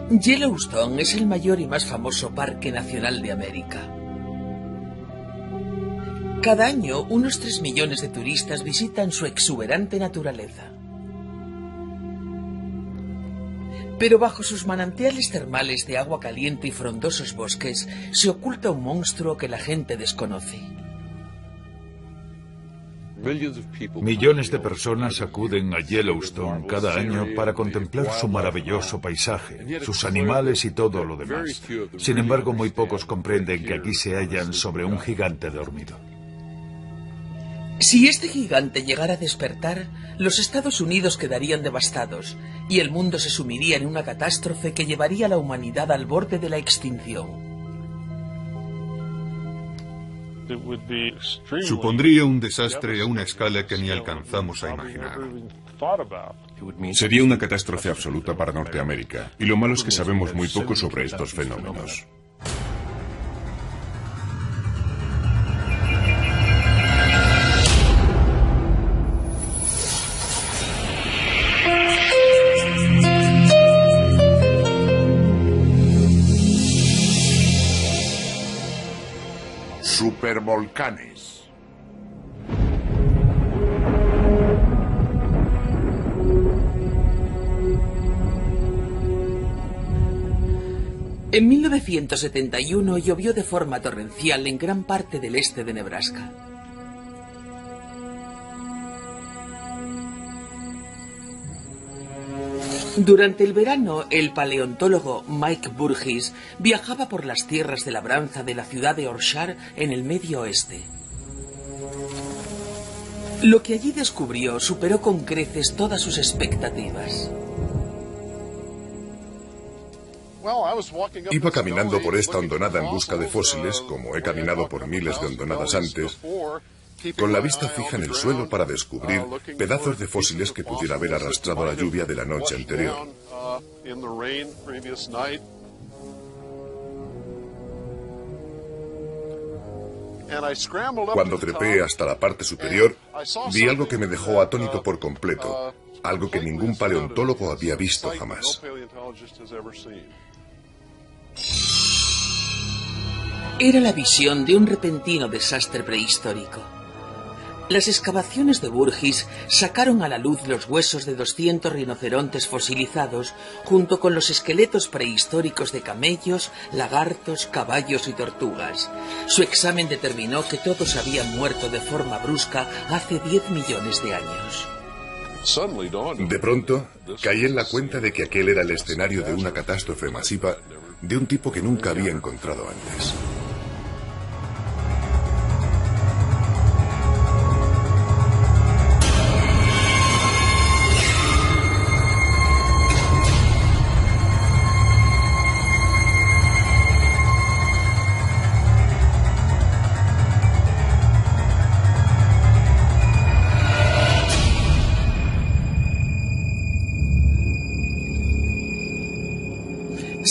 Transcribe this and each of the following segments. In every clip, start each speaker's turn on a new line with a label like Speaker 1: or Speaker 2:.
Speaker 1: Yellowstone es el mayor y más famoso parque nacional de América. Cada año, unos 3 millones de turistas visitan su exuberante naturaleza. Pero bajo sus manantiales termales de agua caliente y frondosos bosques, se oculta un monstruo que la gente desconoce.
Speaker 2: Millones de personas acuden a Yellowstone cada año para contemplar su maravilloso paisaje, sus animales y todo lo demás. Sin embargo, muy pocos comprenden que aquí se hallan sobre un gigante dormido.
Speaker 1: Si este gigante llegara a despertar, los Estados Unidos quedarían devastados y el mundo se sumiría en una catástrofe que llevaría a la humanidad al borde de la extinción.
Speaker 3: Supondría un desastre a una escala que ni alcanzamos a imaginar.
Speaker 4: Sería una catástrofe absoluta para Norteamérica, y lo malo es que sabemos muy poco sobre estos fenómenos.
Speaker 5: Supervolcanes.
Speaker 1: En 1971 llovió de forma torrencial en gran parte del este de Nebraska. Durante el verano, el paleontólogo Mike Burgess viajaba por las tierras de labranza de la ciudad de Orchard en el Medio Oeste. Lo que allí descubrió superó con creces todas sus expectativas.
Speaker 5: Iba caminando por esta hondonada en busca de fósiles, como he caminado por miles de hondonadas antes, con la vista fija en el suelo para descubrir pedazos de fósiles que pudiera haber arrastrado la lluvia de la noche anterior. Cuando trepé hasta la parte superior, vi algo que me dejó atónito por completo, algo que ningún paleontólogo había visto jamás.
Speaker 1: Era la visión de un repentino desastre prehistórico. Las excavaciones de Burgess sacaron a la luz los huesos de 200 rinocerontes fosilizados, junto con los esqueletos prehistóricos de camellos, lagartos, caballos y tortugas. Su examen determinó que todos habían muerto de forma brusca hace 10 millones de años.
Speaker 5: De pronto, caí en la cuenta de que aquel era el escenario de una catástrofe masiva de un tipo que nunca había encontrado antes.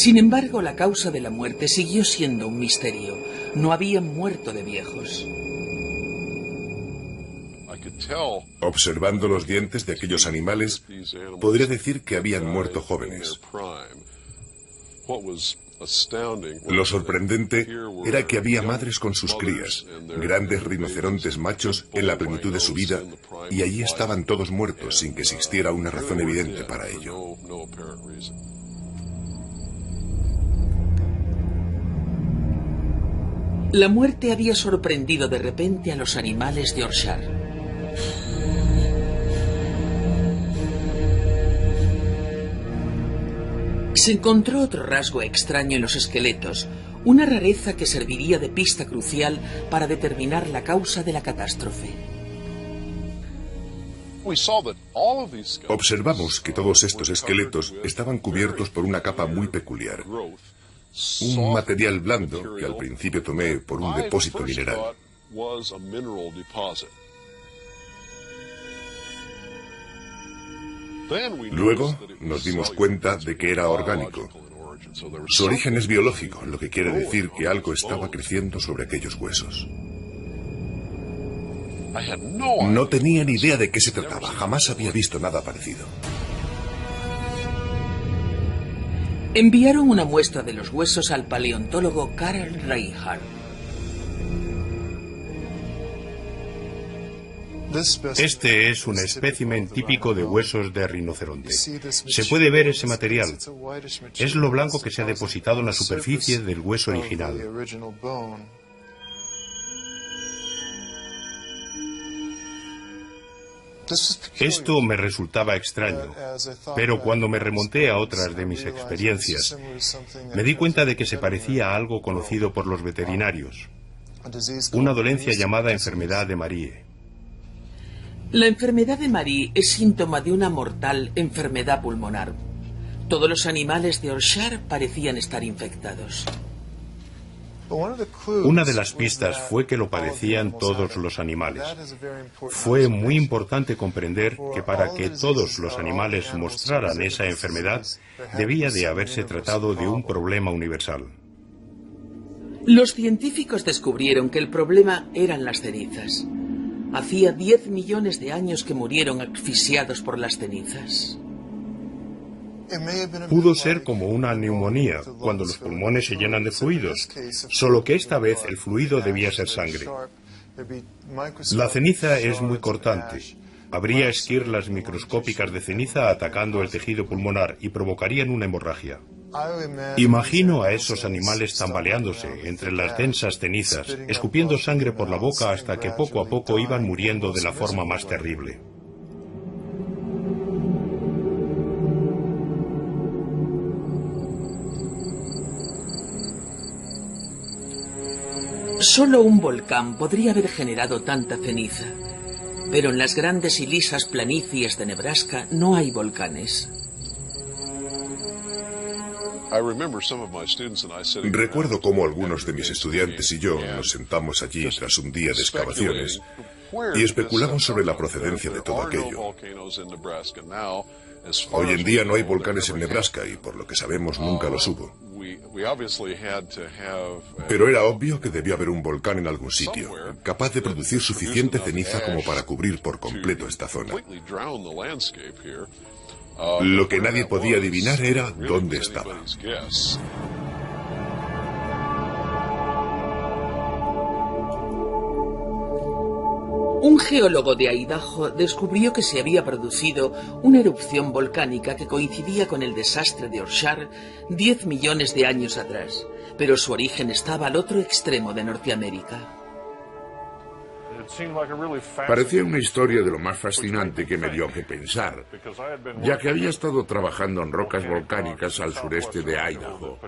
Speaker 1: Sin embargo, la causa de la muerte siguió siendo un misterio. No habían muerto de viejos.
Speaker 5: Observando los dientes de aquellos animales, podría decir que habían muerto jóvenes. Lo sorprendente era que había madres con sus crías, grandes rinocerontes machos en la plenitud de su vida, y allí estaban todos muertos sin que existiera una razón evidente para ello.
Speaker 1: La muerte había sorprendido de repente a los animales de Orchard. Se encontró otro rasgo extraño en los esqueletos, una rareza que serviría de pista crucial para determinar la causa de la catástrofe.
Speaker 5: Observamos que todos estos esqueletos estaban cubiertos por una capa muy peculiar. Un material blando que al principio tomé por un depósito mineral. Luego nos dimos cuenta de que era orgánico. Su origen es biológico, lo que quiere decir que algo estaba creciendo sobre aquellos huesos. No tenía ni idea de qué se trataba, jamás había visto nada parecido.
Speaker 1: Enviaron una muestra de los huesos al paleontólogo Carl Reinhardt.
Speaker 6: Este es un espécimen típico de huesos de rinoceronte. Se puede ver ese material. Es lo blanco que se ha depositado en la superficie del hueso original. Esto me resultaba extraño, pero cuando me remonté a otras de mis experiencias, me di cuenta de que se parecía a algo conocido por los veterinarios, una dolencia llamada enfermedad de Marie.
Speaker 1: La enfermedad de Marie es síntoma de una mortal enfermedad pulmonar. Todos los animales de Yorkshire parecían estar infectados.
Speaker 6: Una de las pistas fue que lo padecían todos los animales. Fue muy importante comprender que para que todos los animales mostraran esa enfermedad, debía de haberse tratado de un problema universal.
Speaker 1: Los científicos descubrieron que el problema eran las cenizas. Hacía 10 millones de años que murieron asfixiados por las cenizas.
Speaker 6: Pudo ser como una neumonía, cuando los pulmones se llenan de fluidos, solo que esta vez el fluido debía ser sangre. La ceniza es muy cortante. Habría esquirlas microscópicas de ceniza atacando el tejido pulmonar y provocarían una hemorragia. Imagino a esos animales tambaleándose entre las densas cenizas, escupiendo sangre por la boca hasta que poco a poco iban muriendo de la forma más terrible.
Speaker 1: Solo un volcán podría haber generado tanta ceniza, pero en las grandes y lisas planicies de Nebraska no hay volcanes.
Speaker 5: Recuerdo cómo algunos de mis estudiantes y yo nos sentamos allí tras un día de excavaciones y especulamos sobre la procedencia de todo aquello. Hoy en día no hay volcanes en Nebraska y por lo que sabemos nunca los hubo. Pero era obvio que debió haber un volcán en algún sitio, capaz de producir suficiente ceniza como para cubrir por completo esta zona. Lo que nadie podía adivinar era dónde estaba.
Speaker 1: Un geólogo de Idaho descubrió que se había producido una erupción volcánica que coincidía con el desastre de Yorkshire 10 millones de años atrás, pero su origen estaba al otro extremo de Norteamérica.
Speaker 7: Parecía una historia de lo más fascinante que me dio que pensar, ya que había estado trabajando en rocas volcánicas al sureste de Idaho,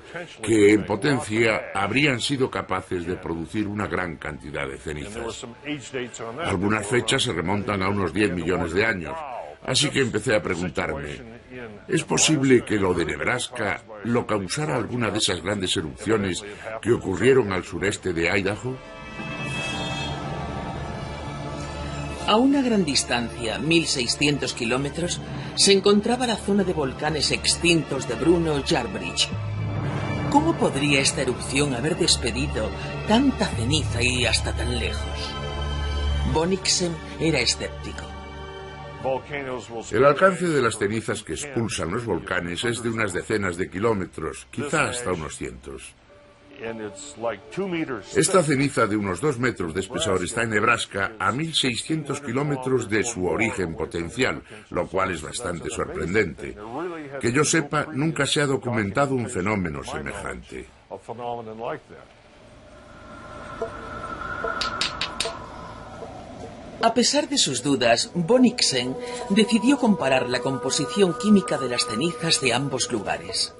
Speaker 7: que en potencia habrían sido capaces de producir una gran cantidad de cenizas. Algunas fechas se remontan a unos 10 millones de años, así que empecé a preguntarme, ¿es posible que lo de Nebraska lo causara alguna de esas grandes erupciones que ocurrieron al sureste de Idaho?
Speaker 1: A una gran distancia, 1.600 kilómetros, se encontraba la zona de volcanes extintos de Bruno Yarbridge. ¿Cómo podría esta erupción haber despedido tanta ceniza y hasta tan lejos? Bonnicksen era escéptico.
Speaker 7: El alcance de las cenizas que expulsan los volcanes es de unas decenas de kilómetros, quizá hasta unos cientos. Esta ceniza de unos 2 metros de espesor está en Nebraska a 1.600 kilómetros de su origen potencial, lo cual es bastante sorprendente. Que yo sepa, nunca se ha documentado un fenómeno semejante.
Speaker 1: A pesar de sus dudas, Bonnicksen decidió comparar la composición química de las cenizas de ambos lugares.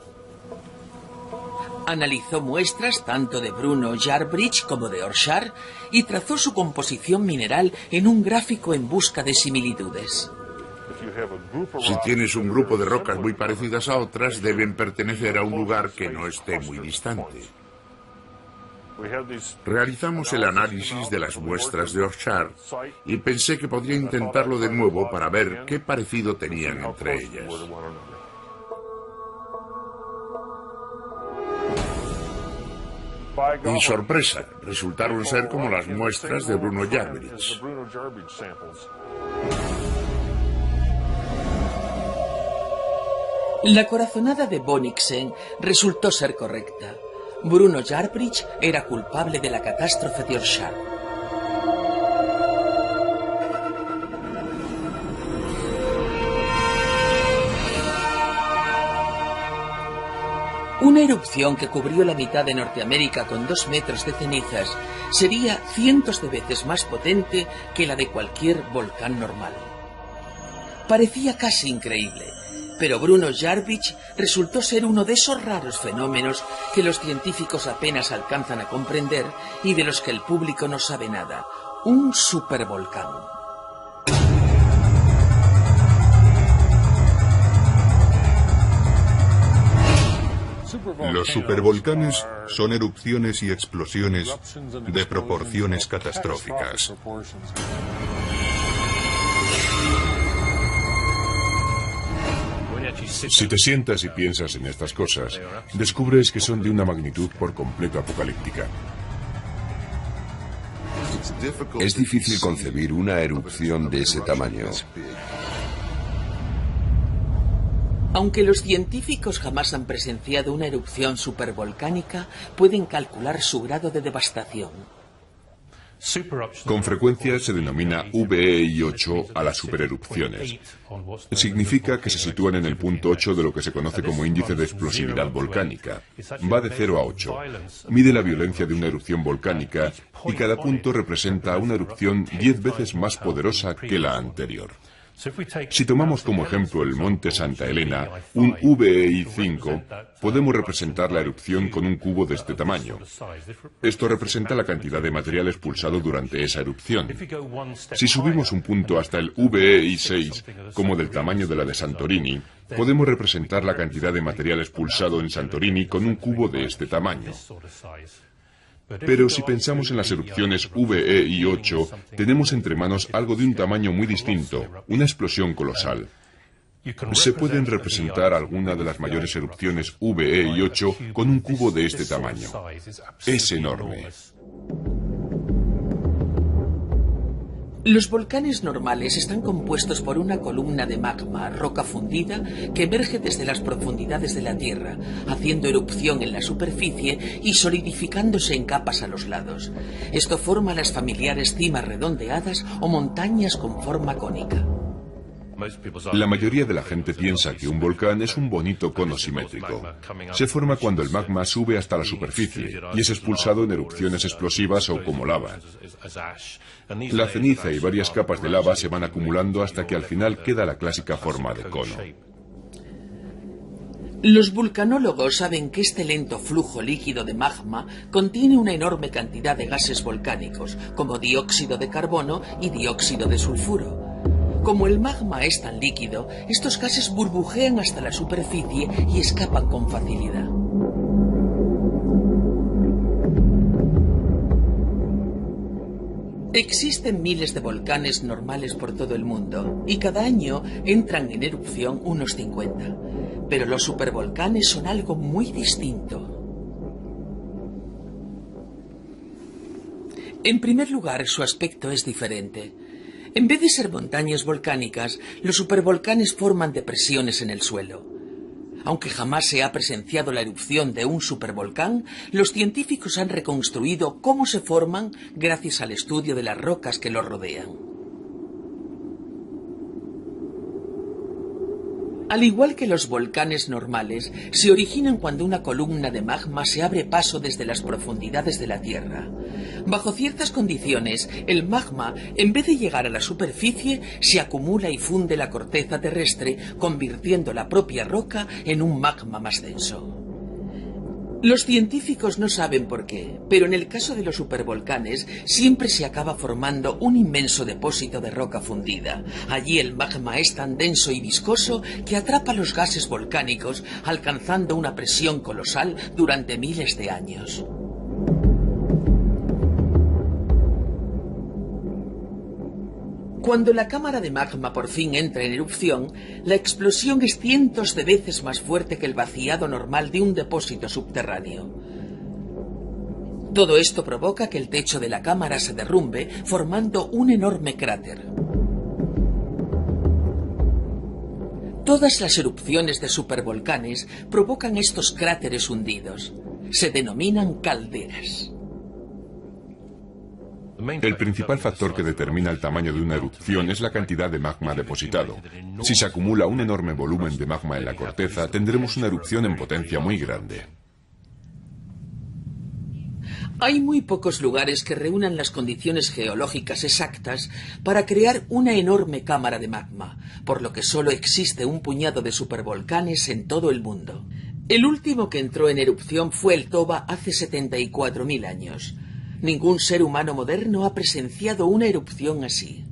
Speaker 1: Analizó muestras tanto de Bruno Yarbridge como de Yorkshire y trazó su composición mineral en un gráfico en busca de similitudes.
Speaker 7: Si tienes un grupo de rocas muy parecidas a otras, deben pertenecer a un lugar que no esté muy distante. Realizamos el análisis de las muestras de Yorkshire y pensé que podría intentarlo de nuevo para ver qué parecido tenían entre ellas. Y sorpresa, resultaron ser como las muestras de Bruno Yarbridge.
Speaker 1: La corazonada de Bonniksen resultó ser correcta. Bruno Yarbridge era culpable de la catástrofe de Orshard. Una erupción que cubrió la mitad de Norteamérica con 2 metros de cenizas sería cientos de veces más potente que la de cualquier volcán normal. Parecía casi increíble, pero Bruno Yarbridge resultó ser uno de esos raros fenómenos que los científicos apenas alcanzan a comprender y de los que el público no sabe nada. Un supervolcán.
Speaker 3: Los supervolcanes son erupciones y explosiones de proporciones catastróficas.
Speaker 4: Si te sientas y piensas en estas cosas, descubres que son de una magnitud por completo apocalíptica.
Speaker 8: Es difícil concebir una erupción de ese tamaño.
Speaker 1: Aunque los científicos jamás han presenciado una erupción supervolcánica, pueden calcular su grado de devastación.
Speaker 4: Con frecuencia se denomina VEI8 a las supererupciones. Significa que se sitúan en el punto 8 de lo que se conoce como índice de explosividad volcánica. Va de 0 a 8. Mide la violencia de una erupción volcánica y cada punto representa una erupción 10 veces más poderosa que la anterior. Si tomamos como ejemplo el monte Santa Elena, un VEI5, podemos representar la erupción con un cubo de este tamaño. Esto representa la cantidad de material expulsado durante esa erupción. Si subimos un punto hasta el VEI6, como del tamaño de la de Santorini, podemos representar la cantidad de material expulsado en Santorini con un cubo de este tamaño. Pero si pensamos en las erupciones VEI8, tenemos entre manos algo de un tamaño muy distinto, una explosión colosal. Se pueden representar algunas de las mayores erupciones VEI8 con un cubo de este tamaño. Es enorme.
Speaker 1: Los volcanes normales están compuestos por una columna de magma, roca fundida, que emerge desde las profundidades de la Tierra, haciendo erupción en la superficie y solidificándose en capas a los lados. Esto forma las familiares cimas redondeadas o montañas con forma cónica.
Speaker 4: La mayoría de la gente piensa que un volcán es un bonito cono simétrico. Se forma cuando el magma sube hasta la superficie y es expulsado en erupciones explosivas o como lava. La ceniza y varias capas de lava se van acumulando hasta que al final queda la clásica forma de cono.
Speaker 1: Los vulcanólogos saben que este lento flujo líquido de magma contiene una enorme cantidad de gases volcánicos, como dióxido de carbono y dióxido de sulfuro. Como el magma es tan líquido, estos gases burbujean hasta la superficie y escapan con facilidad. Existen miles de volcanes normales por todo el mundo y cada año entran en erupción unos 50. Pero los supervolcanes son algo muy distinto. En primer lugar, su aspecto es diferente. En vez de ser montañas volcánicas, los supervolcanes forman depresiones en el suelo. Aunque jamás se ha presenciado la erupción de un supervolcán, los científicos han reconstruido cómo se forman gracias al estudio de las rocas que los rodean. Al igual que los volcanes normales, se originan cuando una columna de magma se abre paso desde las profundidades de la Tierra. Bajo ciertas condiciones, el magma, en vez de llegar a la superficie, se acumula y funde la corteza terrestre, convirtiendo la propia roca en un magma más denso. Los científicos no saben por qué, pero en el caso de los supervolcanes siempre se acaba formando un inmenso depósito de roca fundida. Allí el magma es tan denso y viscoso que atrapa los gases volcánicos, alcanzando una presión colosal durante miles de años. Cuando la cámara de magma por fin entra en erupción, la explosión es cientos de veces más fuerte que el vaciado normal de un depósito subterráneo. Todo esto provoca que el techo de la cámara se derrumbe, formando un enorme cráter. Todas las erupciones de supervolcanes provocan estos cráteres hundidos. Se denominan calderas.
Speaker 4: El principal factor que determina el tamaño de una erupción es la cantidad de magma depositado. Si se acumula un enorme volumen de magma en la corteza, tendremos una erupción en potencia muy grande.
Speaker 1: Hay muy pocos lugares que reúnan las condiciones geológicas exactas para crear una enorme cámara de magma, por lo que solo existe un puñado de supervolcanes en todo el mundo. El último que entró en erupción fue el Toba hace 74.000 años. Ningún ser humano moderno ha presenciado una erupción así.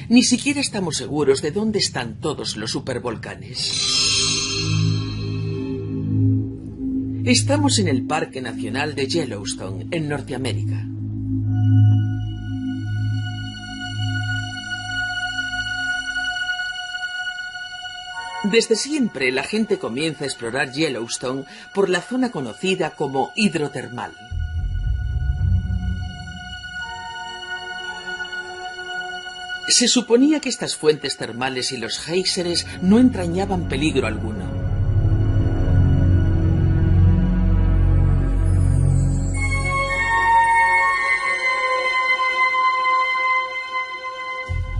Speaker 1: Ni siquiera estamos seguros de dónde están todos los supervolcanes. Estamos en el Parque Nacional de Yellowstone, en Norteamérica. Desde siempre la gente comienza a explorar Yellowstone por la zona conocida como hidrotermal. Se suponía que estas fuentes termales y los géiseres no entrañaban peligro alguno.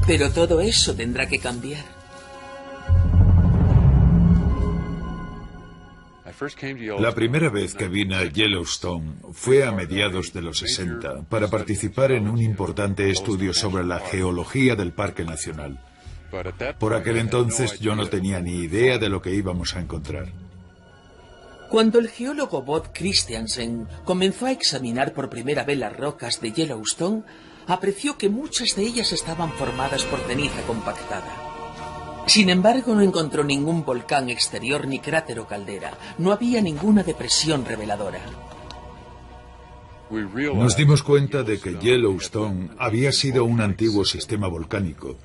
Speaker 1: Pero todo eso tendrá que cambiar.
Speaker 2: La primera vez que vine a Yellowstone fue a mediados de los 60 para participar en un importante estudio sobre la geología del Parque Nacional. Por aquel entonces yo no tenía ni idea de lo que íbamos a encontrar.
Speaker 1: Cuando el geólogo Bob Christiansen comenzó a examinar por primera vez las rocas de Yellowstone, apreció que muchas de ellas estaban formadas por ceniza compactada. Sin embargo, no encontró ningún volcán exterior ni cráter o caldera. No había ninguna depresión reveladora.
Speaker 2: Nos dimos cuenta de que Yellowstone había sido un antiguo sistema volcánico.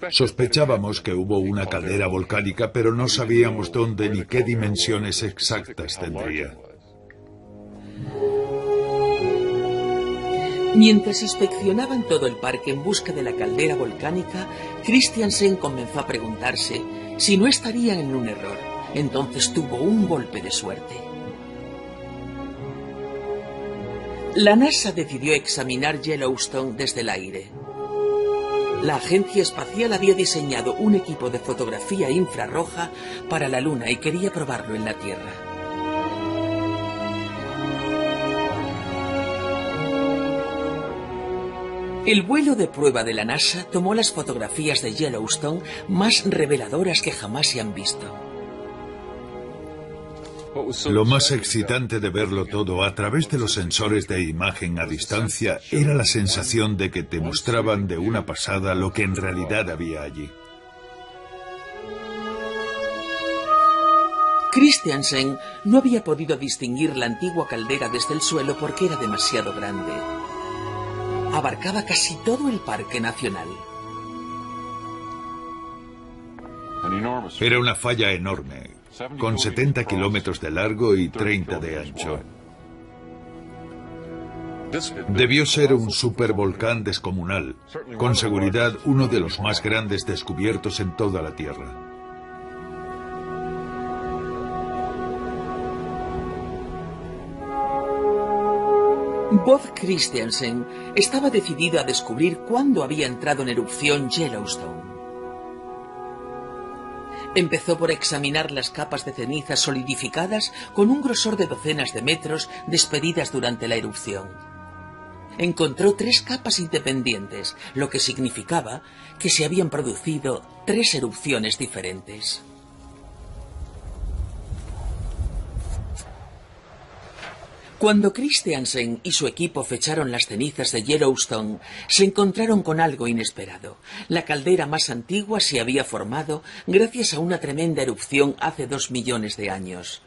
Speaker 2: Sospechábamos que hubo una caldera volcánica, pero no sabíamos dónde ni qué dimensiones exactas tendría.
Speaker 1: Mientras inspeccionaban todo el parque en busca de la caldera volcánica, Christiansen comenzó a preguntarse si no estarían en un error. Entonces tuvo un golpe de suerte. La NASA decidió examinar Yellowstone desde el aire. La agencia espacial había diseñado un equipo de fotografía infrarroja para la Luna y quería probarlo en la Tierra. El vuelo de prueba de la NASA tomó las fotografías de Yellowstone más reveladoras que jamás se han visto.
Speaker 2: Lo más excitante de verlo todo a través de los sensores de imagen a distancia era la sensación de que te mostraban de una pasada lo que en realidad había allí.
Speaker 1: Christiansen no había podido distinguir la antigua caldera desde el suelo porque era demasiado grande. Abarcaba casi todo el parque nacional.
Speaker 2: Era una falla enorme, con 70 kilómetros de largo y 30 de ancho. Debió ser un supervolcán descomunal, con seguridad uno de los más grandes descubiertos en toda la Tierra.
Speaker 1: Bob Christiansen estaba decidido a descubrir cuándo había entrado en erupción Yellowstone. Empezó por examinar las capas de ceniza solidificadas con un grosor de docenas de metros despedidas durante la erupción. Encontró 3 capas independientes, lo que significaba que se habían producido 3 erupciones diferentes. Cuando Christiansen y su equipo fecharon las cenizas de Yellowstone, se encontraron con algo inesperado. La caldera más antigua se había formado gracias a una tremenda erupción hace 2 millones de años.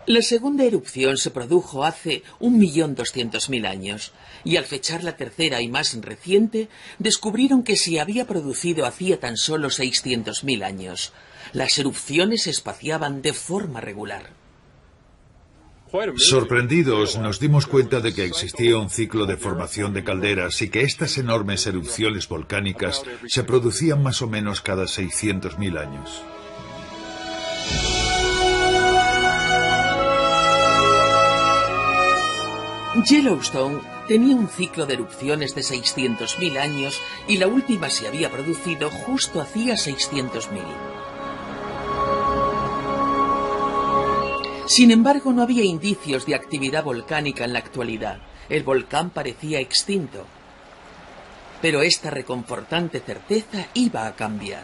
Speaker 1: La segunda erupción se produjo hace 1.200.000 años, y al fechar la tercera y más reciente, descubrieron que se había producido hacía tan solo 600.000 años. Las erupciones se espaciaban de forma regular.
Speaker 2: Sorprendidos, nos dimos cuenta de que existía un ciclo de formación de calderas y que estas enormes erupciones volcánicas se producían más o menos cada 600.000 años.
Speaker 1: Yellowstone tenía un ciclo de erupciones de 600.000 años y la última se había producido justo hacía 600.000. Sin embargo, no había indicios de actividad volcánica en la actualidad. El volcán parecía extinto. Pero esta reconfortante certeza iba a cambiar.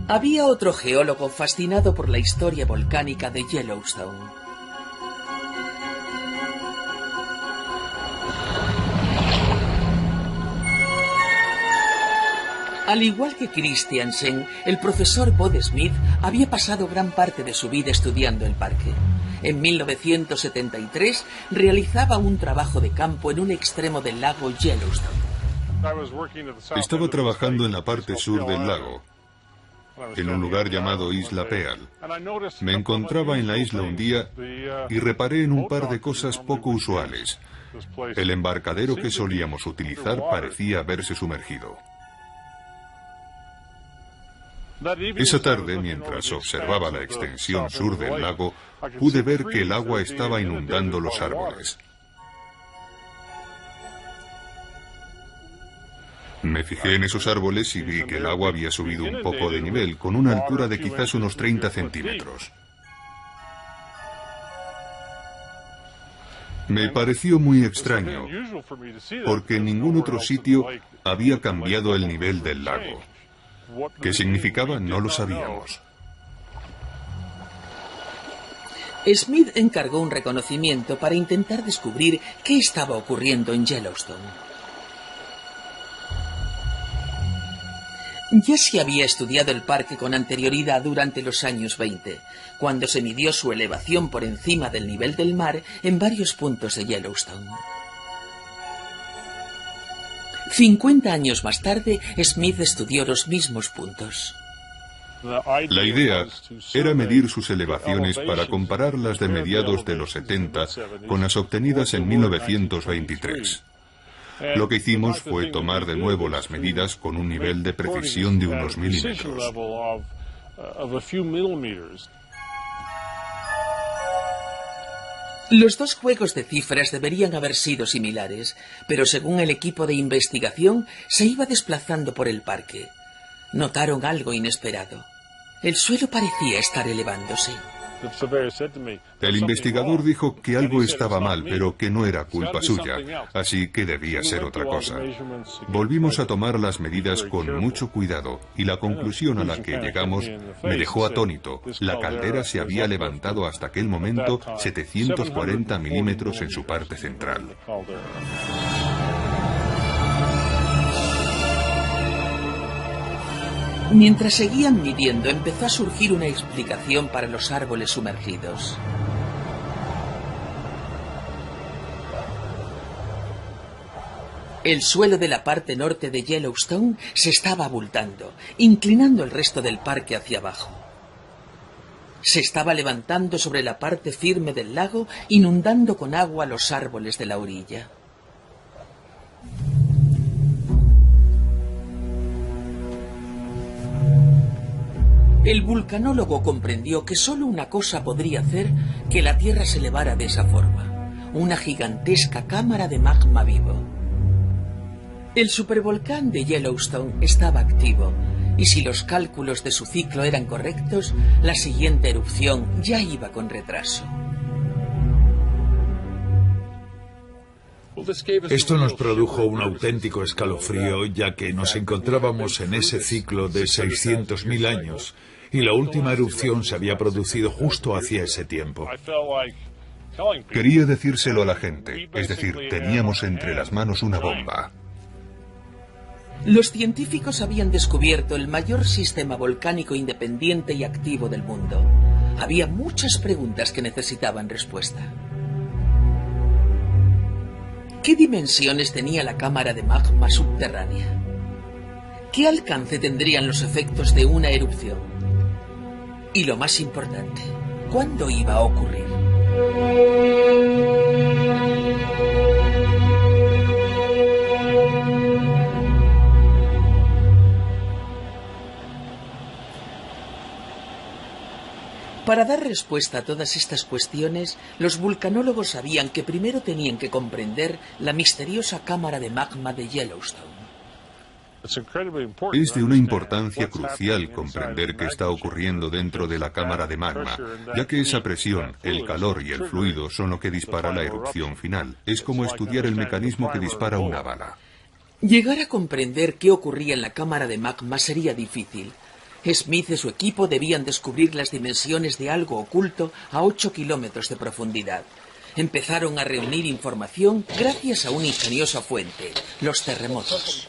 Speaker 1: Había otro geólogo fascinado por la historia volcánica de Yellowstone. Al igual que Christiansen, el profesor Bode Smith había pasado gran parte de su vida estudiando el parque. En 1973 realizaba un trabajo de campo en un extremo del lago Yellowstone.
Speaker 3: Estaba trabajando en la parte sur del lago, en un lugar llamado Isla Peal. Me encontraba en la isla un día y reparé en un par de cosas poco usuales. El embarcadero que solíamos utilizar parecía haberse sumergido. Esa tarde, mientras observaba la extensión sur del lago, pude ver que el agua estaba inundando los árboles. Me fijé en esos árboles y vi que el agua había subido un poco de nivel, con una altura de quizás unos 30 centímetros. Me pareció muy extraño, porque en ningún otro sitio había cambiado el nivel del lago. ¿Qué significaba? No lo sabíamos.
Speaker 1: Smith encargó un reconocimiento para intentar descubrir qué estaba ocurriendo en Yellowstone. Ya se había estudiado el parque con anterioridad durante los años 20, cuando se midió su elevación por encima del nivel del mar en varios puntos de Yellowstone. 50 años más tarde, Smith estudió los mismos puntos.
Speaker 3: La idea era medir sus elevaciones para comparar las de mediados de los 70 con las obtenidas en 1923. Lo que hicimos fue tomar de nuevo las medidas con un nivel de precisión de unos milímetros.
Speaker 1: Los dos juegos de cifras deberían haber sido similares, pero según el equipo de investigación, se iba desplazando por el parque. Notaron algo inesperado. El suelo parecía estar elevándose.
Speaker 3: El investigador dijo que algo estaba mal, pero que no era culpa suya, así que debía ser otra cosa. Volvimos a tomar las medidas con mucho cuidado, y la conclusión a la que llegamos me dejó atónito. La caldera se había levantado hasta aquel momento 740 milímetros en su parte central.
Speaker 1: Mientras seguían midiendo, empezó a surgir una explicación para los árboles sumergidos. El suelo de la parte norte de Yellowstone se estaba abultando, inclinando el resto del parque hacia abajo. Se estaba levantando sobre la parte firme del lago, inundando con agua los árboles de la orilla. El vulcanólogo comprendió que solo una cosa podría hacer que la Tierra se elevara de esa forma: una gigantesca cámara de magma vivo. El supervolcán de Yellowstone estaba activo, y si los cálculos de su ciclo eran correctos, la siguiente erupción ya iba con retraso.
Speaker 2: Esto nos produjo un auténtico escalofrío, ya que nos encontrábamos en ese ciclo de 600.000 años, y la última erupción se había producido justo hacia ese tiempo.
Speaker 3: Quería decírselo a la gente, es decir, teníamos entre las manos una bomba.
Speaker 1: Los científicos habían descubierto el mayor sistema volcánico independiente y activo del mundo. Había muchas preguntas que necesitaban respuesta. ¿Qué dimensiones tenía la cámara de magma subterránea? ¿Qué alcance tendrían los efectos de una erupción? Y lo más importante, ¿cuándo iba a ocurrir? Para dar respuesta a todas estas cuestiones, los vulcanólogos sabían que primero tenían que comprender la misteriosa cámara de magma de Yellowstone.
Speaker 3: Es de una importancia crucial comprender qué está ocurriendo dentro de la cámara de magma, ya que esa presión, el calor y el fluido son lo que dispara la erupción final. Es como estudiar el mecanismo que dispara una bala.
Speaker 1: Llegar a comprender qué ocurría en la cámara de magma sería difícil. Smith y su equipo debían descubrir las dimensiones de algo oculto a 8 kilómetros de profundidad. Empezaron a reunir información gracias a una ingeniosa fuente, los terremotos.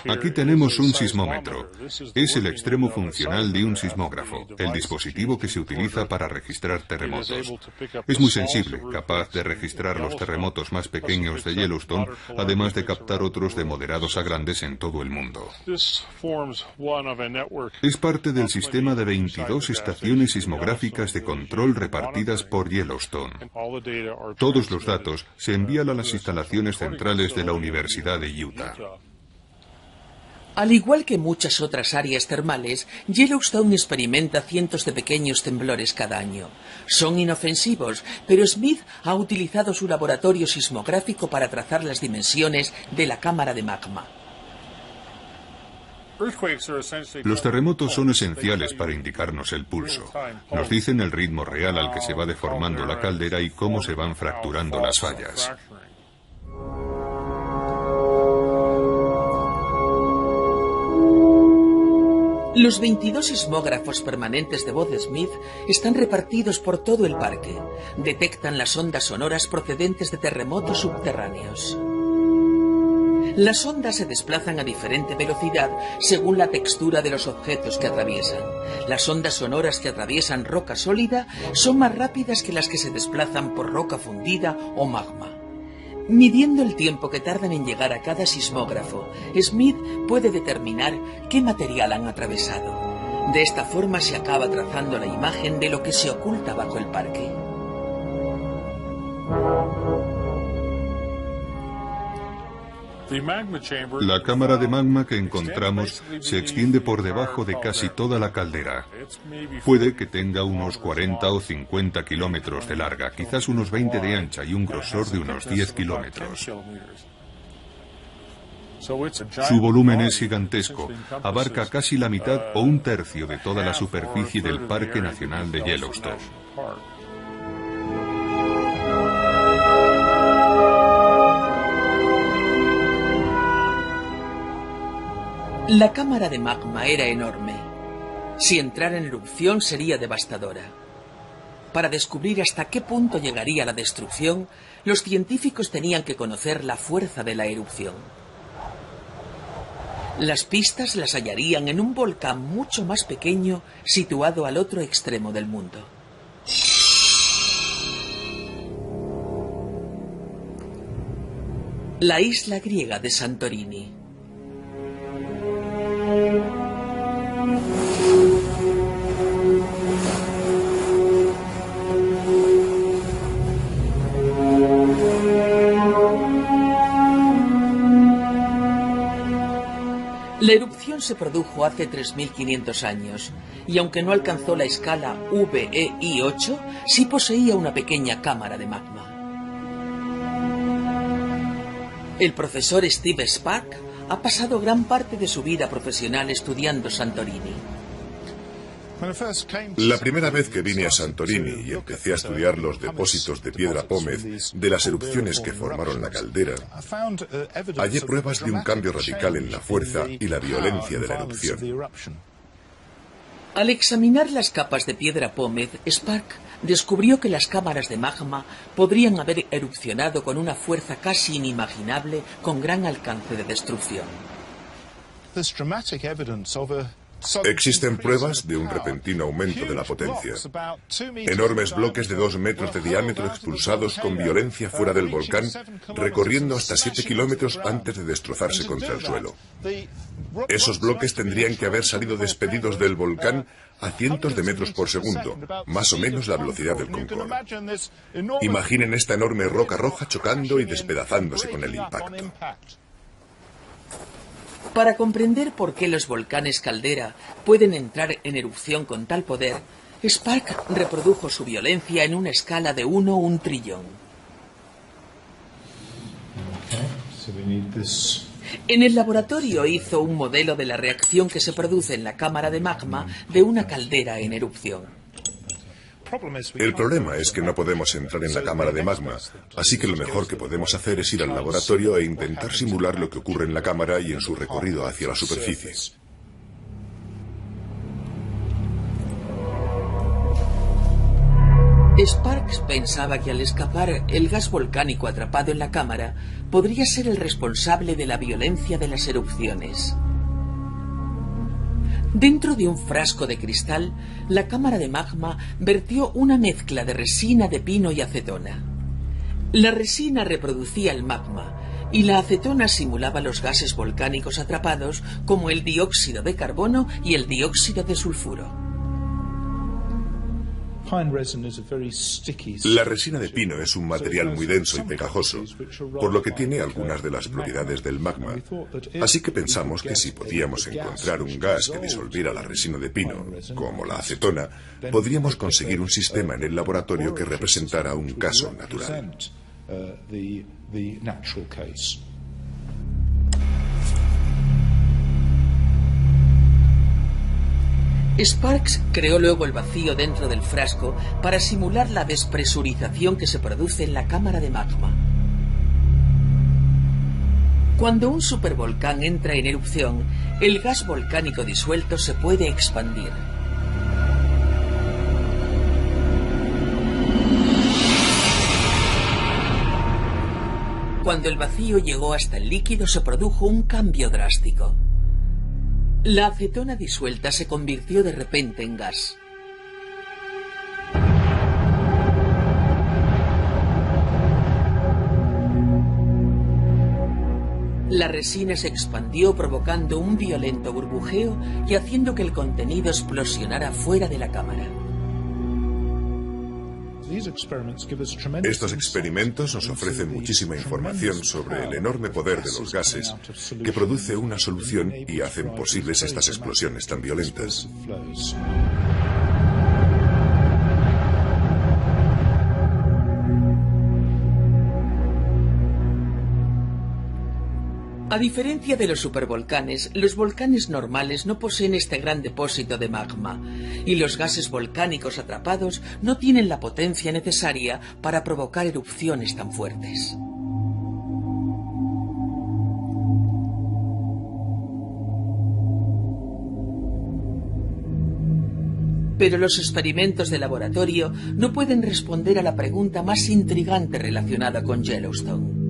Speaker 3: Aquí tenemos un sismómetro. Es el extremo funcional de un sismógrafo, el dispositivo que se utiliza para registrar terremotos. Es muy sensible, capaz de registrar los terremotos más pequeños de Yellowstone, además de captar otros de moderados a grandes en todo el mundo. Es parte del sistema de 22 estaciones sismográficas de control repartidas por Yellowstone. Todos los datos se envían a las instalaciones centrales de la Universidad de Utah.
Speaker 1: Al igual que muchas otras áreas termales, Yellowstone experimenta cientos de pequeños temblores cada año. Son inofensivos, pero Smith ha utilizado su laboratorio sismográfico para trazar las dimensiones de la cámara de magma.
Speaker 3: Los terremotos son esenciales para indicarnos el pulso. Nos dicen el ritmo real al que se va deformando la caldera y cómo se van fracturando las fallas.
Speaker 1: Los 22 sismógrafos permanentes de voz de Smith están repartidos por todo el parque. Detectan las ondas sonoras procedentes de terremotos subterráneos. Las ondas se desplazan a diferente velocidad según la textura de los objetos que atraviesan. Las ondas sonoras que atraviesan roca sólida son más rápidas que las que se desplazan por roca fundida o magma. Midiendo el tiempo que tardan en llegar a cada sismógrafo, Smith puede determinar qué material han atravesado. De esta forma se acaba trazando la imagen de lo que se oculta bajo el parque.
Speaker 3: La cámara de magma que encontramos se extiende por debajo de casi toda la caldera. Puede que tenga unos 40 o 50 kilómetros de larga, quizás unos 20 de ancha y un grosor de unos 10 kilómetros. Su volumen es gigantesco, abarca casi la mitad o un tercio de toda la superficie del Parque Nacional de Yellowstone.
Speaker 1: La cámara de magma era enorme. Si entrara en erupción sería devastadora. Para descubrir hasta qué punto llegaría la destrucción, los científicos tenían que conocer la fuerza de la erupción. Las pistas las hallarían en un volcán mucho más pequeño situado al otro extremo del mundo. La isla griega de Santorini. La erupción se produjo hace 3.500 años, y aunque no alcanzó la escala VEI8, sí poseía una pequeña cámara de magma. El profesor Steve Spark ha pasado gran parte de su vida profesional estudiando Santorini.
Speaker 5: La primera vez que vine a Santorini y empecé a estudiar los depósitos de piedra pómez de las erupciones que formaron la caldera, hallé pruebas de un cambio radical en la fuerza y la violencia de la erupción.
Speaker 1: Al examinar las capas de piedra pómez, Spark descubrió que las cámaras de magma podrían haber erupcionado con una fuerza casi inimaginable, con gran alcance de destrucción.
Speaker 5: Existen pruebas de un repentino aumento de la potencia. Enormes bloques de 2 metros de diámetro expulsados con violencia fuera del volcán, recorriendo hasta 7 kilómetros antes de destrozarse contra el suelo. Esos bloques tendrían que haber salido despedidos del volcán a cientos de metros por segundo, más o menos la velocidad del Concorde. Imaginen esta enorme roca roja chocando y despedazándose con el impacto.
Speaker 1: Para comprender por qué los volcanes caldera pueden entrar en erupción con tal poder, Spark reprodujo su violencia en una escala de 1 a 1 trillón. En el laboratorio hizo un modelo de la reacción que se produce en la cámara de magma de una caldera en erupción.
Speaker 5: El problema es que no podemos entrar en la cámara de magma, así que lo mejor que podemos hacer es ir al laboratorio e intentar simular lo que ocurre en la cámara y en su recorrido hacia la superficie.
Speaker 1: Sparks pensaba que al escapar el gas volcánico atrapado en la cámara podría ser el responsable de la violencia de las erupciones. Dentro de un frasco de cristal, la cámara de magma vertió una mezcla de resina de pino y acetona. La resina reproducía el magma y la acetona simulaba los gases volcánicos atrapados como el dióxido de carbono y el dióxido de sulfuro.
Speaker 5: La resina de pino es un material muy denso y pegajoso, por lo que tiene algunas de las propiedades del magma. Así que pensamos que si podíamos encontrar un gas que disolviera la resina de pino, como la acetona, podríamos conseguir un sistema en el laboratorio que representara un caso natural.
Speaker 1: Sparks creó luego el vacío dentro del frasco para simular la despresurización que se produce en la cámara de magma. Cuando un supervolcán entra en erupción, el gas volcánico disuelto se puede expandir. Cuando el vacío llegó hasta el líquido, se produjo un cambio drástico. La acetona disuelta se convirtió de repente en gas. La resina se expandió provocando un violento burbujeo y haciendo que el contenido explosionara fuera de la cámara.
Speaker 5: Estos experimentos nos ofrecen muchísima información sobre el enorme poder de los gases que produce una solución y hacen posibles estas explosiones tan violentas.
Speaker 1: A diferencia de los supervolcanes, los volcanes normales no poseen este gran depósito de magma, y los gases volcánicos atrapados no tienen la potencia necesaria para provocar erupciones tan fuertes. Pero los experimentos de laboratorio no pueden responder a la pregunta más intrigante relacionada con Yellowstone.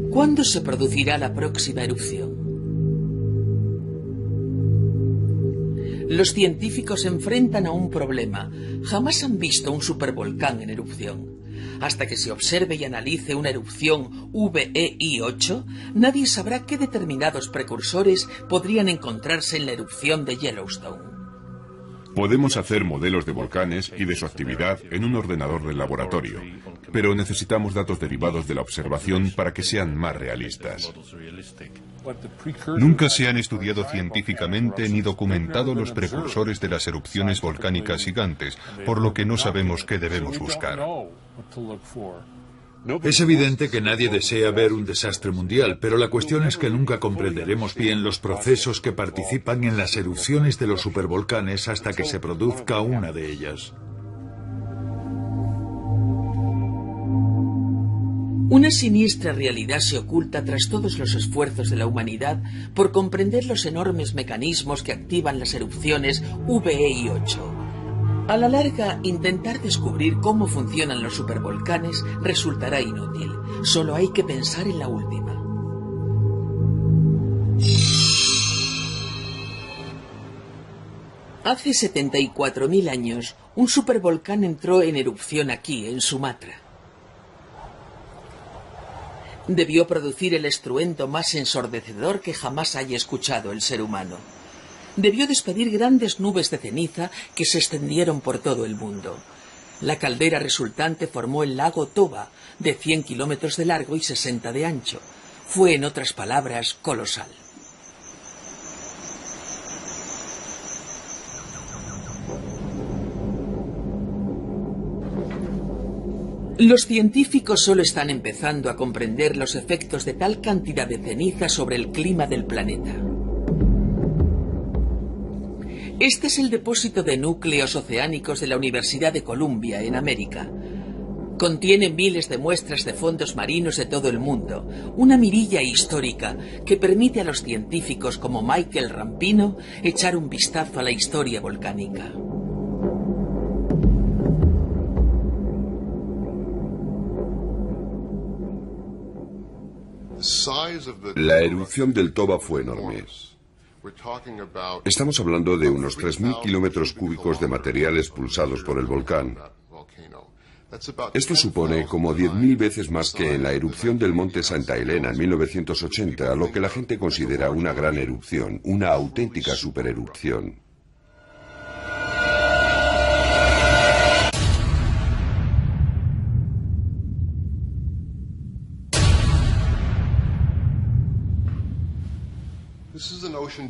Speaker 1: ¿Cuándo se producirá la próxima erupción? Los científicos se enfrentan a un problema. Jamás han visto un supervolcán en erupción. Hasta que se observe y analice una erupción VEI-8, nadie sabrá qué determinados precursores podrían encontrarse en la erupción de Yellowstone.
Speaker 4: Podemos hacer modelos de volcanes y de su actividad en un ordenador del laboratorio, pero necesitamos datos derivados de la observación para que sean más realistas.
Speaker 3: Nunca se han estudiado científicamente ni documentado los precursores de las erupciones volcánicas gigantes, por lo que no sabemos qué debemos buscar.
Speaker 2: Es evidente que nadie desea ver un desastre mundial, pero la cuestión es que nunca comprenderemos bien los procesos que participan en las erupciones de los supervolcanes hasta que se produzca una de ellas.
Speaker 1: Una siniestra realidad se oculta tras todos los esfuerzos de la humanidad por comprender los enormes mecanismos que activan las erupciones VEI-8. A la larga, intentar descubrir cómo funcionan los supervolcanes resultará inútil. Solo hay que pensar en la última. Hace 74.000 años, un supervolcán entró en erupción aquí, en Sumatra. Debió producir el estruendo más ensordecedor que jamás haya escuchado el ser humano. Debió despedir grandes nubes de ceniza que se extendieron por todo el mundo. La caldera resultante formó el lago Toba, de 100 kilómetros de largo y 60 de ancho. Fue, en otras palabras, colosal. Los científicos solo están empezando a comprender los efectos de tal cantidad de ceniza sobre el clima del planeta. Este es el depósito de núcleos oceánicos de la Universidad de Columbia, en América. Contiene miles de muestras de fondos marinos de todo el mundo, una mirilla histórica que permite a los científicos como Michael Rampino echar un vistazo a la historia volcánica.
Speaker 8: La erupción del Toba fue enorme. Estamos hablando de unos 3.000 kilómetros cúbicos de material expulsados por el volcán. Esto supone como 10.000 veces más que en la erupción del monte Santa Elena en 1980, lo que la gente considera una gran erupción, una auténtica supererupción.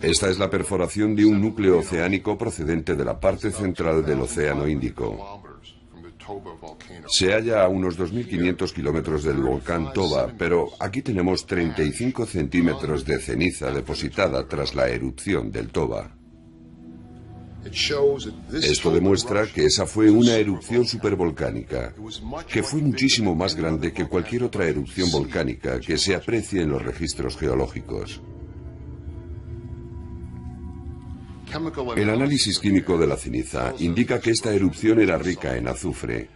Speaker 8: Esta es la perforación de un núcleo oceánico procedente de la parte central del Océano Índico. Se halla a unos 2.500 kilómetros del volcán Toba, pero aquí tenemos 35 centímetros de ceniza depositada tras la erupción del Toba. Esto demuestra que esa fue una erupción supervolcánica, que fue muchísimo más grande que cualquier otra erupción volcánica que se aprecie en los registros geológicos. El análisis químico de la ceniza indica que esta erupción era rica en azufre,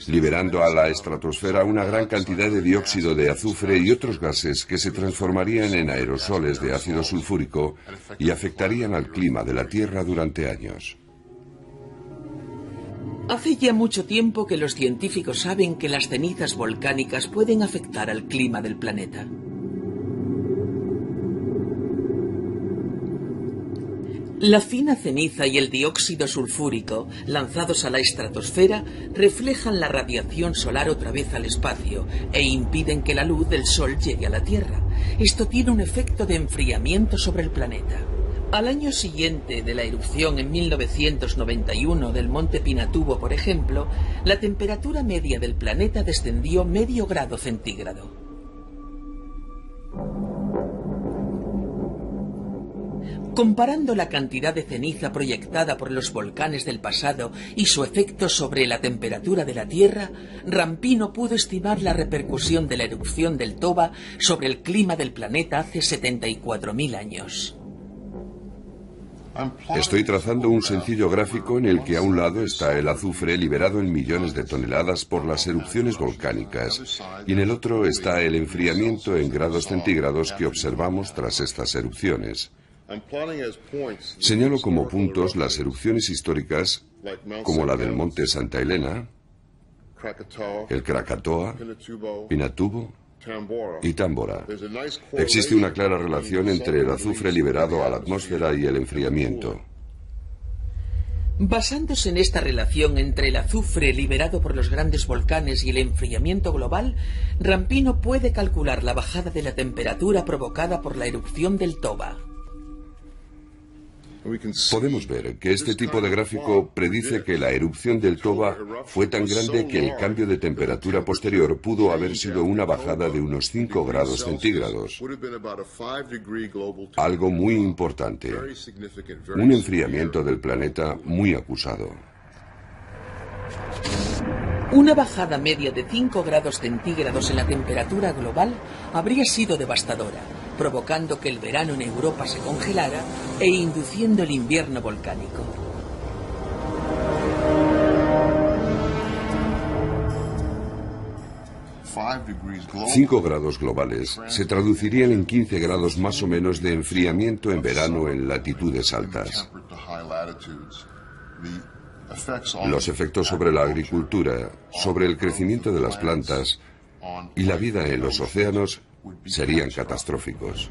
Speaker 8: liberando a la estratosfera una gran cantidad de dióxido de azufre y otros gases que se transformarían en aerosoles de ácido sulfúrico y afectarían al clima de la Tierra durante años.
Speaker 1: Hace ya mucho tiempo que los científicos saben que las cenizas volcánicas pueden afectar al clima del planeta. La fina ceniza y el dióxido sulfúrico, lanzados a la estratosfera, reflejan la radiación solar otra vez al espacio e impiden que la luz del Sol llegue a la Tierra. Esto tiene un efecto de enfriamiento sobre el planeta. Al año siguiente de la erupción en 1991 del monte Pinatubo, por ejemplo, la temperatura media del planeta descendió medio grado centígrado. Comparando la cantidad de ceniza proyectada por los volcanes del pasado y su efecto sobre la temperatura de la Tierra, Rampino pudo estimar la repercusión de la erupción del Toba sobre el clima del planeta hace 74.000 años.
Speaker 8: Estoy trazando un sencillo gráfico en el que a un lado está el azufre liberado en millones de toneladas por las erupciones volcánicas y en el otro está el enfriamiento en grados centígrados que observamos tras estas erupciones. Señalo como puntos las erupciones históricas como la del monte Santa Elena, el Krakatoa, Pinatubo y Tambora. Existe una clara relación entre el azufre liberado a la atmósfera y el enfriamiento.
Speaker 1: Basándose en esta relación entre el azufre liberado por los grandes volcanes y el enfriamiento global, Rampino puede calcular la bajada de la temperatura provocada por la erupción del Toba.
Speaker 8: Podemos ver que este tipo de gráfico predice que la erupción del Toba fue tan grande que el cambio de temperatura posterior pudo haber sido una bajada de unos 5 grados centígrados. Algo muy importante. Un enfriamiento del planeta muy acusado.
Speaker 1: Una bajada media de 5 grados centígrados en la temperatura global habría sido devastadora, provocando que el verano en Europa se congelara e induciendo el invierno volcánico.
Speaker 8: Cinco grados globales se traducirían en 15 grados más o menos de enfriamiento en verano en latitudes altas. Los efectos sobre la agricultura, sobre el crecimiento de las plantas y la vida en los océanos serían catastróficos.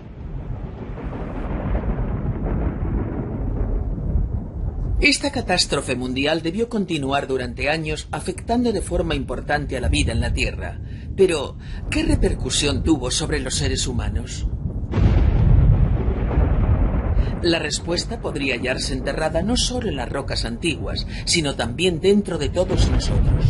Speaker 1: Esta catástrofe mundial debió continuar durante años, afectando de forma importante a la vida en la Tierra. Pero, ¿qué repercusión tuvo sobre los seres humanos? La respuesta podría hallarse enterrada no solo en las rocas antiguas, sino también dentro de todos nosotros.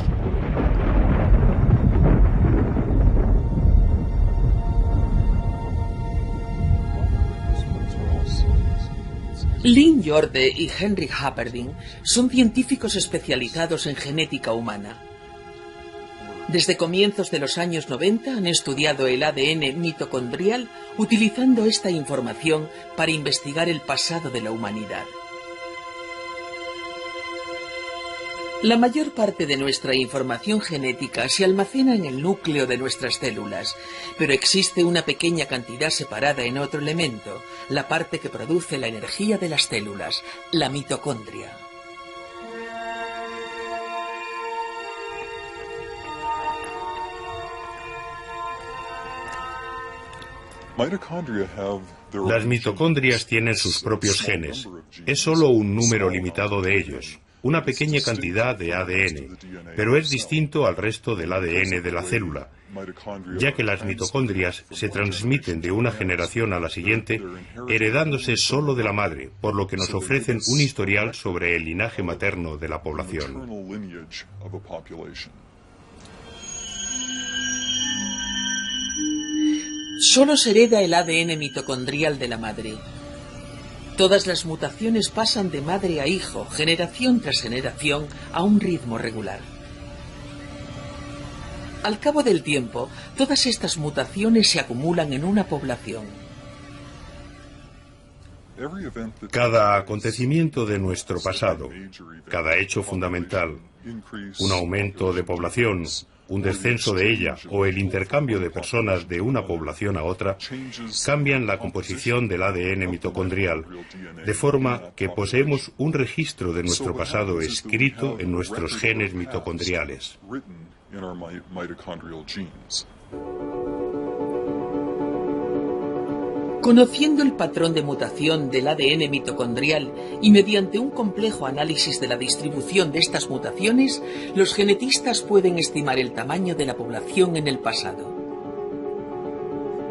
Speaker 1: Lynn Jorde y Henry Happerdin son científicos especializados en genética humana. Desde comienzos de los años 90 han estudiado el ADN mitocondrial utilizando esta información para investigar el pasado de la humanidad. La mayor parte de nuestra información genética se almacena en el núcleo de nuestras células, pero existe una pequeña cantidad separada en otro elemento, la parte que produce la energía de las células, la mitocondria.
Speaker 6: Las mitocondrias tienen sus propios genes. Es solo un número limitado de ellos, una pequeña cantidad de ADN, pero es distinto al resto del ADN de la célula, ya que las mitocondrias se transmiten de una generación a la siguiente, heredándose solo de la madre, por lo que nos ofrecen un historial sobre el linaje materno de la población.
Speaker 1: Solo se hereda el ADN mitocondrial de la madre. Todas las mutaciones pasan de madre a hijo, generación tras generación, a un ritmo regular. Al cabo del tiempo, todas estas mutaciones se acumulan en una población.
Speaker 6: Cada acontecimiento de nuestro pasado, cada hecho fundamental, un aumento de población, un descenso de ella o el intercambio de personas de una población a otra, cambian la composición del ADN mitocondrial, de forma que poseemos un registro de nuestro pasado escrito en nuestros genes mitocondriales.
Speaker 1: Conociendo el patrón de mutación del ADN mitocondrial y mediante un complejo análisis de la distribución de estas mutaciones, los genetistas pueden estimar el tamaño de la población en el pasado.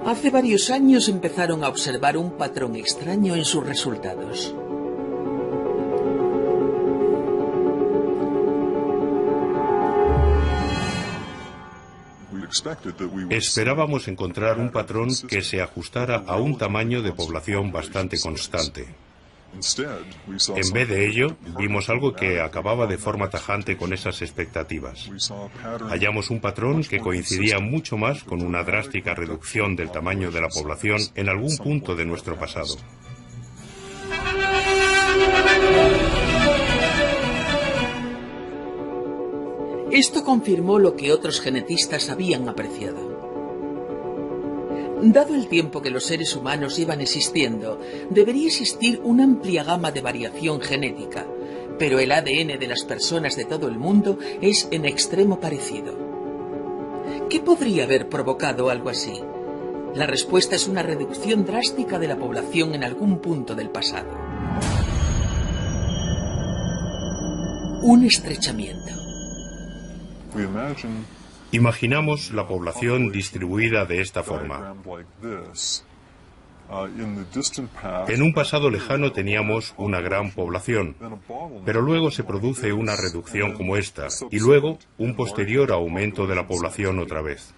Speaker 1: Hace varios años empezaron a observar un patrón extraño en sus resultados.
Speaker 6: Esperábamos encontrar un patrón que se ajustara a un tamaño de población bastante constante. En vez de ello, vimos algo que acababa de forma tajante con esas expectativas. Hallamos un patrón que coincidía mucho más con una drástica reducción del tamaño de la población en algún punto de nuestro pasado.
Speaker 1: Esto confirmó lo que otros genetistas habían apreciado. Dado el tiempo que los seres humanos iban existiendo, debería existir una amplia gama de variación genética, pero el ADN de las personas de todo el mundo es en extremo parecido. ¿Qué podría haber provocado algo así? La respuesta es una reducción drástica de la población en algún punto del pasado. Un estrechamiento.
Speaker 6: Imaginamos la población distribuida de esta forma. En un pasado lejano teníamos una gran población, pero luego se produce una reducción como esta, y luego un posterior aumento de la población otra vez.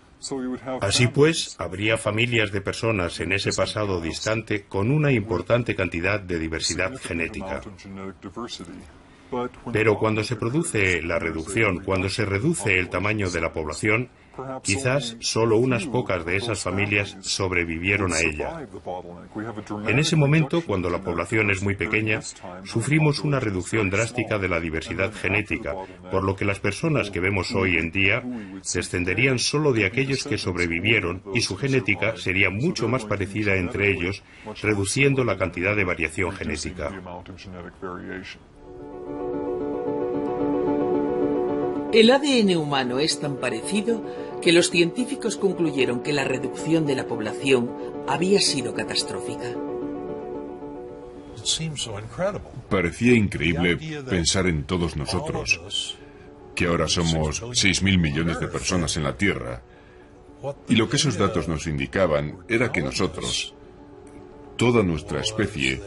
Speaker 6: Así pues, habría familias de personas en ese pasado distante con una importante cantidad de diversidad genética. Pero cuando se produce la reducción, cuando se reduce el tamaño de la población, quizás solo unas pocas de esas familias sobrevivieron a ella. En ese momento, cuando la población es muy pequeña, sufrimos una reducción drástica de la diversidad genética, por lo que las personas que vemos hoy en día descenderían solo de aquellos que sobrevivieron y su genética sería mucho más parecida entre ellos, reduciendo la cantidad de variación genética.
Speaker 1: El ADN humano es tan parecido que los científicos concluyeron que la reducción de la población había sido catastrófica.
Speaker 4: Parecía increíble pensar en todos nosotros, que ahora somos 6.000 millones de personas en la Tierra, y lo que esos datos nos indicaban era que nosotros, toda nuestra especie,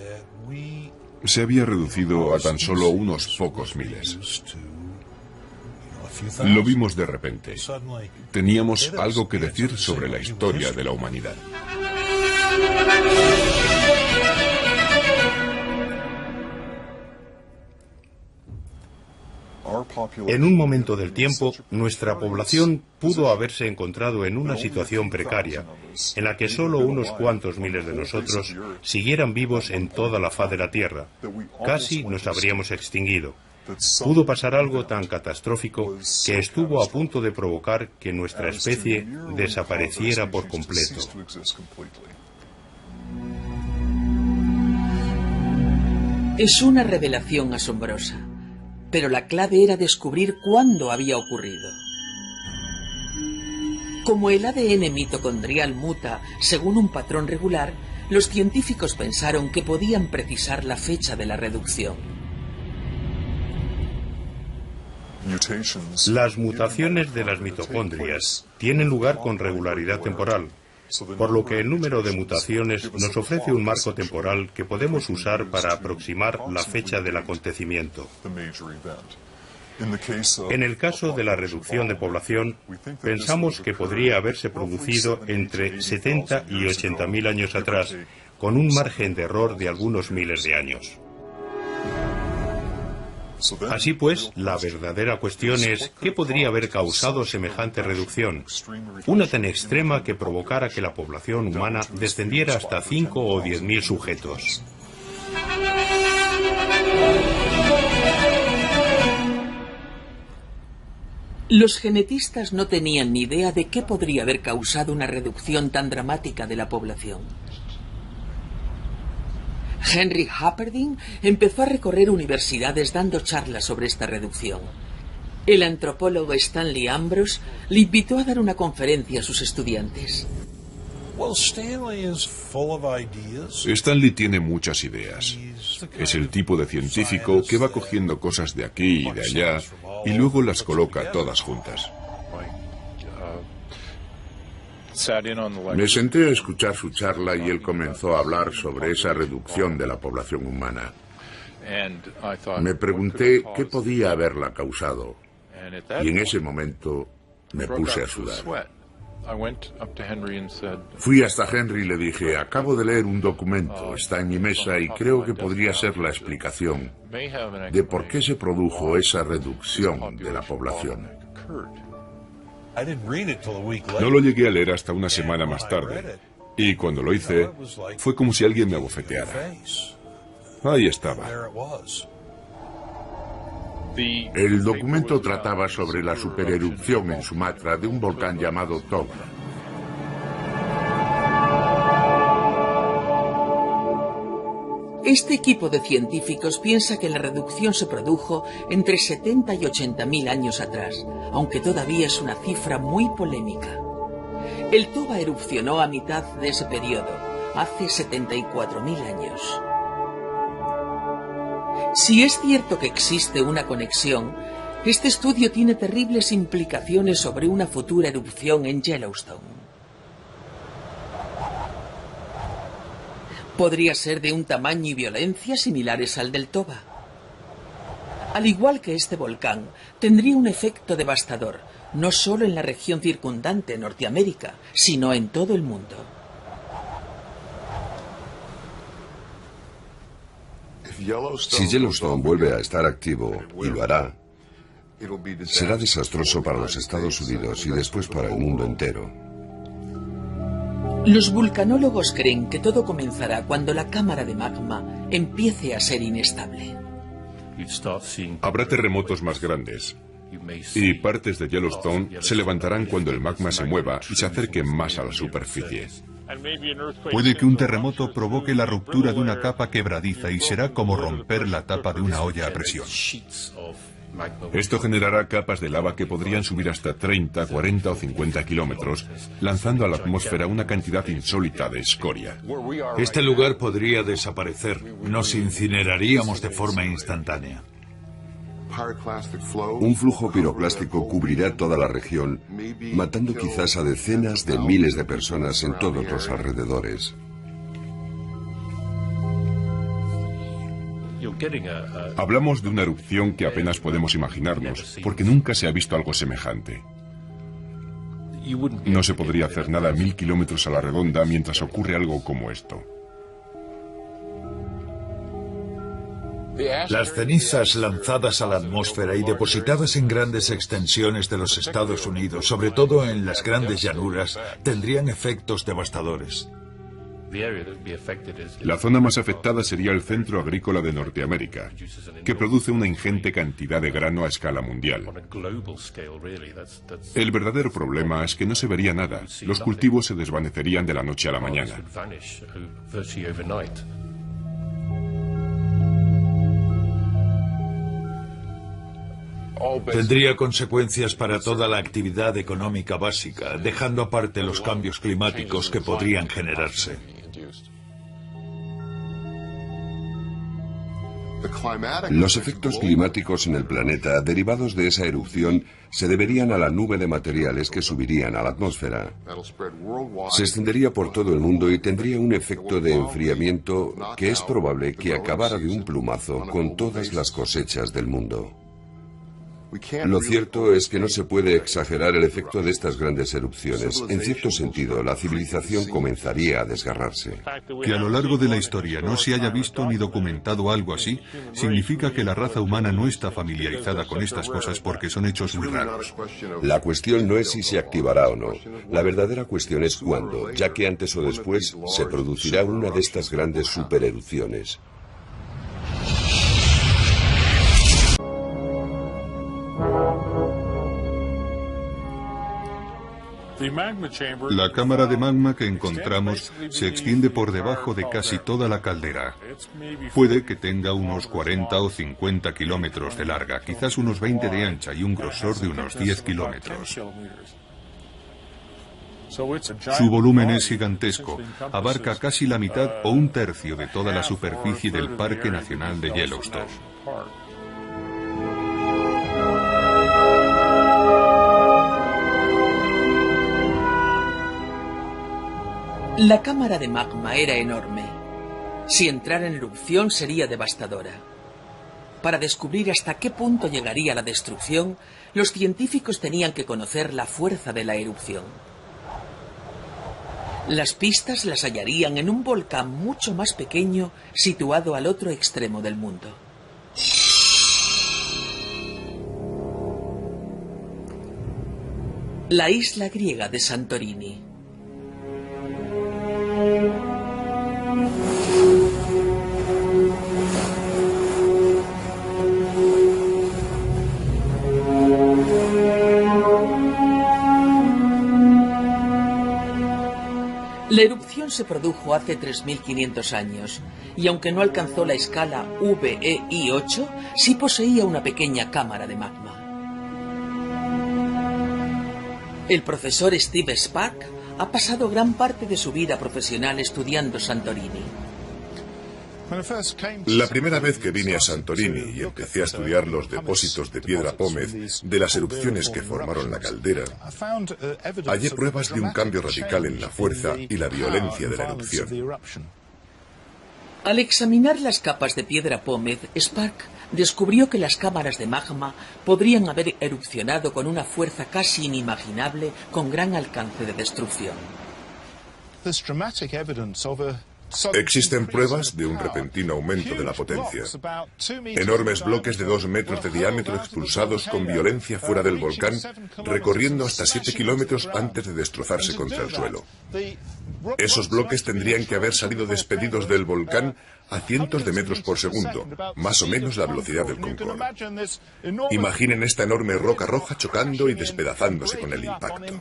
Speaker 4: se había reducido a tan solo unos pocos miles. Lo vimos de repente. Teníamos algo que decir sobre la historia de la humanidad.
Speaker 6: En un momento del tiempo, nuestra población pudo haberse encontrado en una situación precaria, en la que solo unos cuantos miles de nosotros siguieran vivos en toda la faz de la Tierra. Casi nos habríamos extinguido. Pudo pasar algo tan catastrófico que estuvo a punto de provocar que nuestra especie desapareciera por completo.
Speaker 1: Es una revelación asombrosa, pero la clave era descubrir cuándo había ocurrido. Como el ADN mitocondrial muta según un patrón regular, los científicos pensaron que podían precisar la fecha de la reducción.
Speaker 6: Las mutaciones de las mitocondrias tienen lugar con regularidad temporal, por lo que el número de mutaciones nos ofrece un marco temporal que podemos usar para aproximar la fecha del acontecimiento. En el caso de la reducción de población, pensamos que podría haberse producido entre 70 y 80.000 años atrás, con un margen de error de algunos miles de años. Así pues, la verdadera cuestión es ¿qué podría haber causado semejante reducción? Una tan extrema que provocara que la población humana descendiera hasta 5 o 10.000 sujetos.
Speaker 1: Los genetistas no tenían ni idea de qué podría haber causado una reducción tan dramática de la población. Henry Happerdin empezó a recorrer universidades dando charlas sobre esta reducción. El antropólogo Stanley Ambrose le invitó a dar una conferencia a sus estudiantes.
Speaker 4: Stanley tiene muchas ideas. Es el tipo de científico que va cogiendo cosas de aquí y de allá y luego las coloca todas juntas.
Speaker 7: Me senté a escuchar su charla y él comenzó a hablar sobre esa reducción de la población humana. Me pregunté qué podía haberla causado y en ese momento me puse a sudar. Fui hasta Henry y le dije, acabo de leer un documento, está en mi mesa y creo que podría ser la explicación de por qué se produjo esa reducción de la población.
Speaker 4: No lo llegué a leer hasta una semana más tarde, y cuando lo hice, fue como si alguien me abofeteara. Ahí estaba.
Speaker 7: El documento trataba sobre la supererupción en Sumatra de un volcán llamado Toba.
Speaker 1: Este equipo de científicos piensa que la reducción se produjo entre 70 y 80.000 años atrás, aunque todavía es una cifra muy polémica. El Toba erupcionó a mitad de ese periodo, hace 74.000 años. Si es cierto que existe una conexión, este estudio tiene terribles implicaciones sobre una futura erupción en Yellowstone. Podría ser de un tamaño y violencia similares al del Toba. Al igual que este volcán, tendría un efecto devastador, no solo en la región circundante, Norteamérica, sino en todo el mundo.
Speaker 8: Si Yellowstone vuelve a estar activo, y lo hará, será desastroso para los Estados Unidos y después para el mundo entero.
Speaker 1: Los vulcanólogos creen que todo comenzará cuando la cámara de magma empiece a ser inestable.
Speaker 4: Habrá terremotos más grandes, y partes de Yellowstone se levantarán cuando el magma se mueva y se acerque más a la superficie.
Speaker 3: Puede que un terremoto provoque la ruptura de una capa quebradiza y será como romper la tapa de una olla a presión.
Speaker 4: Esto generará capas de lava que podrían subir hasta 30, 40 o 50 kilómetros, lanzando a la atmósfera una cantidad insólita de escoria.
Speaker 2: Este lugar podría desaparecer. Nos incineraríamos de forma instantánea.
Speaker 8: Un flujo piroclástico cubrirá toda la región, matando quizás a decenas de miles de personas en todos los alrededores.
Speaker 4: Hablamos de una erupción que apenas podemos imaginarnos, porque nunca se ha visto algo semejante. No se podría hacer nada a 1000 kilómetros a la redonda mientras ocurre algo como esto.
Speaker 2: Las cenizas lanzadas a la atmósfera y depositadas en grandes extensiones de los Estados Unidos, sobre todo en las grandes llanuras, tendrían efectos devastadores.
Speaker 4: La zona más afectada sería el centro agrícola de Norteamérica, que produce una ingente cantidad de grano a escala mundial. El verdadero problema es que no se vería nada. Los cultivos se desvanecerían de la noche a la mañana.
Speaker 2: Tendría consecuencias para toda la actividad económica básica, dejando aparte los cambios climáticos que podrían generarse.
Speaker 8: Los efectos climáticos en el planeta derivados de esa erupción se deberían a la nube de materiales que subirían a la atmósfera. Se extendería por todo el mundo y tendría un efecto de enfriamiento que es probable que acabara de un plumazo con todas las cosechas del mundo. Lo cierto es que no se puede exagerar el efecto de estas grandes erupciones. En cierto sentido, la civilización comenzaría a desgarrarse.
Speaker 3: Que a lo largo de la historia no se haya visto ni documentado algo así, significa que la raza humana no está familiarizada con estas cosas porque son hechos muy raros.
Speaker 8: La cuestión no es si se activará o no. La verdadera cuestión es cuándo, ya que antes o después se producirá una de estas grandes supererupciones.
Speaker 3: La cámara de magma que encontramos se extiende por debajo de casi toda la caldera. Puede que tenga unos 40 o 50 kilómetros de larga, quizás unos 20 de ancha y un grosor de unos 10 kilómetros. Su volumen es gigantesco, abarca casi la mitad o un tercio de toda la superficie del Parque Nacional de Yellowstone.
Speaker 1: La cámara de magma era enorme. Si entrara en erupción sería devastadora. Para descubrir hasta qué punto llegaría la destrucción, los científicos tenían que conocer la fuerza de la erupción. Las pistas las hallarían en un volcán mucho más pequeño situado al otro extremo del mundo. La isla griega de Santorini. La erupción se produjo hace 3.500 años, y aunque no alcanzó la escala VEI8, sí poseía una pequeña cámara de magma. El profesor Steve Spark ha pasado gran parte de su vida profesional estudiando Santorini.
Speaker 5: La primera vez que vine a Santorini y empecé a estudiar los depósitos de piedra pómez de las erupciones que formaron la caldera, hallé pruebas de un cambio radical en la fuerza y la violencia de la erupción.
Speaker 1: Al examinar las capas de piedra pómez, Spark descubrió que las cámaras de magma podrían haber erupcionado con una fuerza casi inimaginable, con gran alcance de destrucción.
Speaker 5: Existen pruebas de un repentino aumento de la potencia. Enormes bloques de 2 metros de diámetro expulsados con violencia fuera del volcán, recorriendo hasta 7 kilómetros antes de destrozarse contra el suelo. Esos bloques tendrían que haber salido despedidos del volcán a cientos de metros por segundo, más o menos la velocidad del Concorde. Imaginen esta enorme roca roja chocando y despedazándose con el impacto.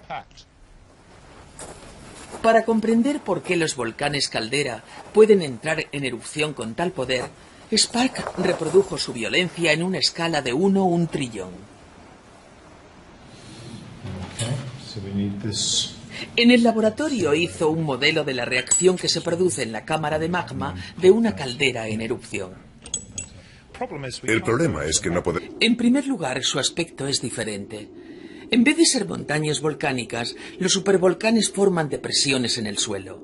Speaker 1: Para comprender por qué los volcanes caldera pueden entrar en erupción con tal poder, Spark reprodujo su violencia en una escala de 1 a 1 trillón. En el laboratorio hizo un modelo de la reacción que se produce en la cámara de magma de una caldera en erupción.
Speaker 5: El problema es que no podemos...
Speaker 1: En primer lugar, su aspecto es diferente. En vez de ser montañas volcánicas, los supervolcanes forman depresiones en el suelo.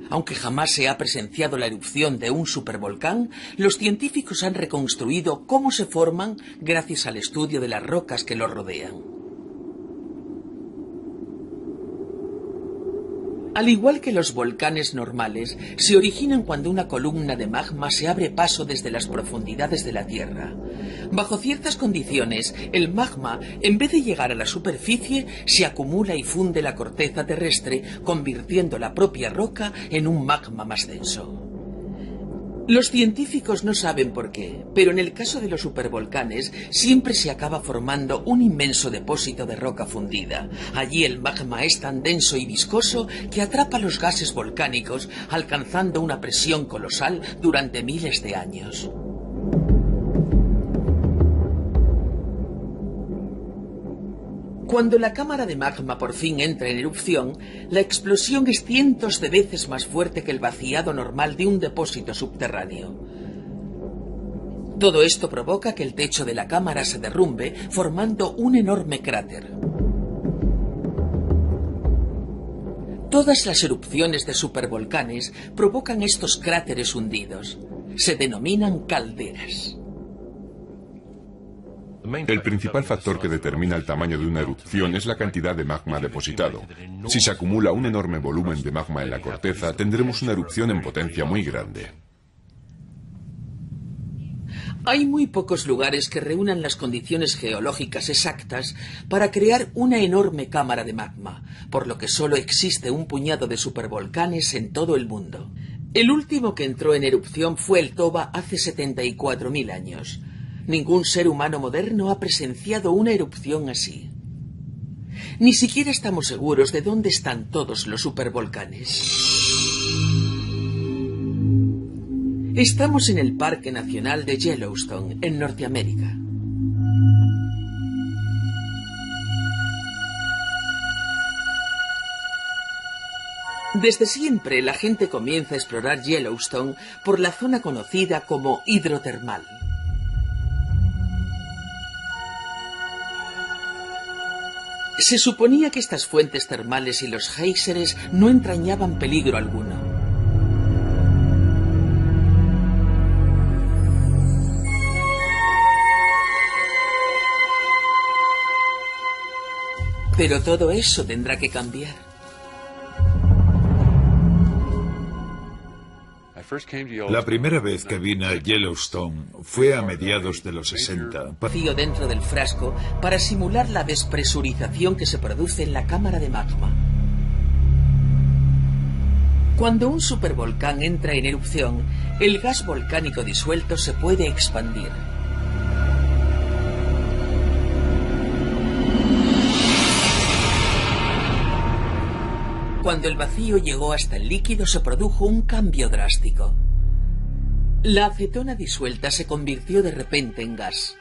Speaker 1: Aunque jamás se ha presenciado la erupción de un supervolcán, los científicos han reconstruido cómo se forman gracias al estudio de las rocas que los rodean. Al igual que los volcanes normales, se originan cuando una columna de magma se abre paso desde las profundidades de la Tierra. Bajo ciertas condiciones, el magma, en vez de llegar a la superficie, se acumula y funde la corteza terrestre, convirtiendo la propia roca en un magma más denso. Los científicos no saben por qué, pero en el caso de los supervolcanes siempre se acaba formando un inmenso depósito de roca fundida. Allí el magma es tan denso y viscoso que atrapa los gases volcánicos, alcanzando una presión colosal durante miles de años. Cuando la cámara de magma por fin entra en erupción, la explosión es cientos de veces más fuerte que el vaciado normal de un depósito subterráneo. Todo esto provoca que el techo de la cámara se derrumbe, formando un enorme cráter. Todas las erupciones de supervolcanes provocan estos cráteres hundidos. Se denominan calderas.
Speaker 4: El principal factor que determina el tamaño de una erupción es la cantidad de magma depositado. Si se acumula un enorme volumen de magma en la corteza, tendremos una erupción en potencia muy grande.
Speaker 1: Hay muy pocos lugares que reúnan las condiciones geológicas exactas para crear una enorme cámara de magma, por lo que solo existe un puñado de supervolcanes en todo el mundo. El último que entró en erupción fue el Toba hace 74.000 años. Ningún ser humano moderno ha presenciado una erupción así. Ni siquiera estamos seguros de dónde están todos los supervolcanes. Estamos en el Parque Nacional de Yellowstone, en Norteamérica. Desde siempre la gente comienza a explorar Yellowstone por la zona conocida como hidrotermal. Se suponía que estas fuentes termales y los géiseres no entrañaban peligro alguno. Pero todo eso tendrá que cambiar.
Speaker 2: La primera vez que vine a Yellowstone fue a mediados de los 60.
Speaker 1: Vacío dentro del frasco para simular la despresurización que se produce en la cámara de magma. Cuando un supervolcán entra en erupción, el gas volcánico disuelto se puede expandir. Cuando el vacío llegó hasta el líquido se produjo un cambio drástico. La acetona disuelta se convirtió de repente en gas.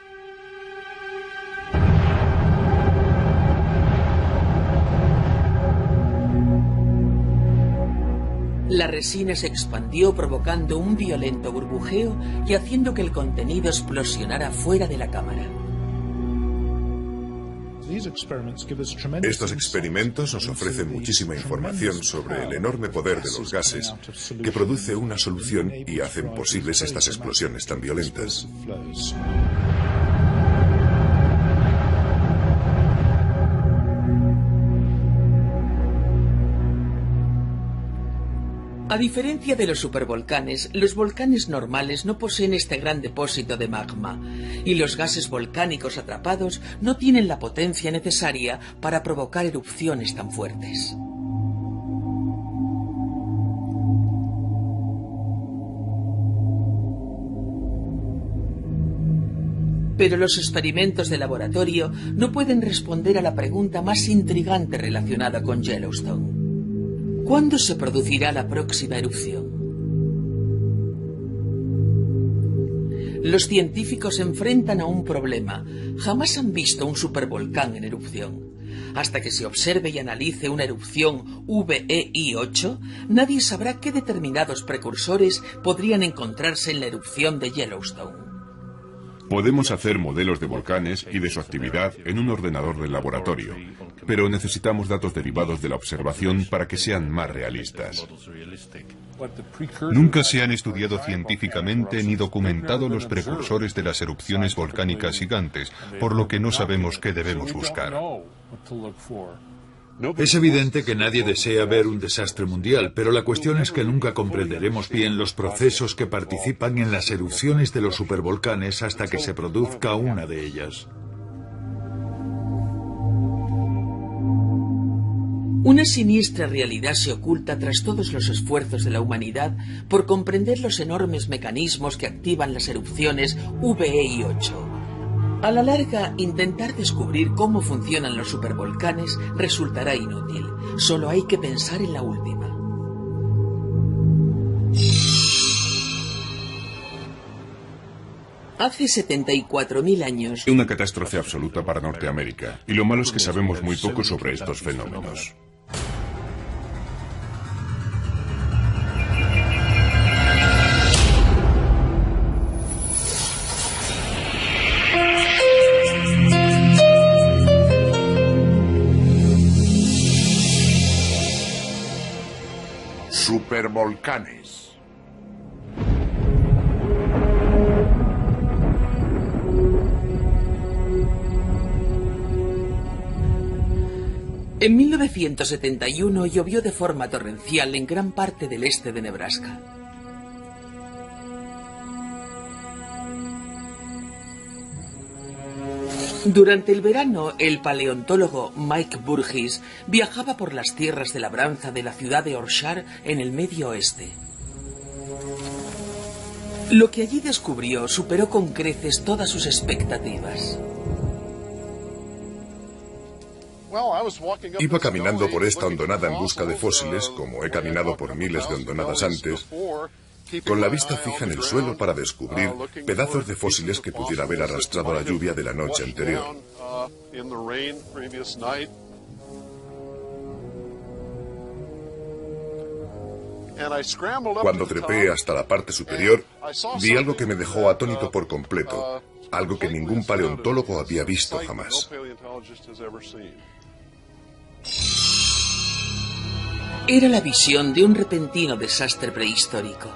Speaker 1: La resina se expandió provocando un violento burbujeo y haciendo que el contenido explosionara fuera de la cámara.
Speaker 5: Estos experimentos nos ofrecen muchísima información sobre el enorme poder de los gases que produce una solución y hacen posibles estas explosiones tan violentas.
Speaker 1: A diferencia de los supervolcanes, los volcanes normales no poseen este gran depósito de magma, y los gases volcánicos atrapados no tienen la potencia necesaria para provocar erupciones tan fuertes. Pero los experimentos de laboratorio no pueden responder a la pregunta más intrigante relacionada con Yellowstone. ¿Cuándo se producirá la próxima erupción? Los científicos se enfrentan a un problema. Jamás han visto un supervolcán en erupción. Hasta que se observe y analice una erupción VEI-8, nadie sabrá qué determinados precursores podrían encontrarse en la erupción de Yellowstone.
Speaker 4: Podemos hacer modelos de volcanes y de su actividad en un ordenador del laboratorio, pero necesitamos datos derivados de la observación para que sean más realistas.
Speaker 3: Nunca se han estudiado científicamente ni documentado los precursores de las erupciones volcánicas gigantes, por lo que no sabemos qué debemos buscar.
Speaker 2: Es evidente que nadie desea ver un desastre mundial, pero la cuestión es que nunca comprenderemos bien los procesos que participan en las erupciones de los supervolcanes hasta que se produzca una de ellas.
Speaker 1: Una siniestra realidad se oculta tras todos los esfuerzos de la humanidad por comprender los enormes mecanismos que activan las erupciones VEI-8. A la larga, intentar descubrir cómo funcionan los supervolcanes resultará inútil. Solo hay que pensar en la última. Hace 74.000 años...
Speaker 4: Una catástrofe absoluta para Norteamérica. Y lo malo es que sabemos muy poco sobre estos fenómenos.
Speaker 7: Supervolcanes.
Speaker 1: En 1971 llovió de forma torrencial en gran parte del este de Nebraska. Durante el verano, el paleontólogo Mike Burgess viajaba por las tierras de labranza de la ciudad de Orchard en el Medio Oeste. Lo que allí descubrió superó con creces todas sus expectativas.
Speaker 5: Iba caminando por esta hondonada en busca de fósiles, como he caminado por miles de hondonadas antes, con la vista fija en el suelo para descubrir pedazos de fósiles que pudiera haber arrastrado la lluvia de la noche anterior. Cuando trepé hasta la parte superior, vi algo que me dejó atónito por completo, algo que ningún paleontólogo había visto jamás.
Speaker 1: Era la visión de un repentino desastre prehistórico.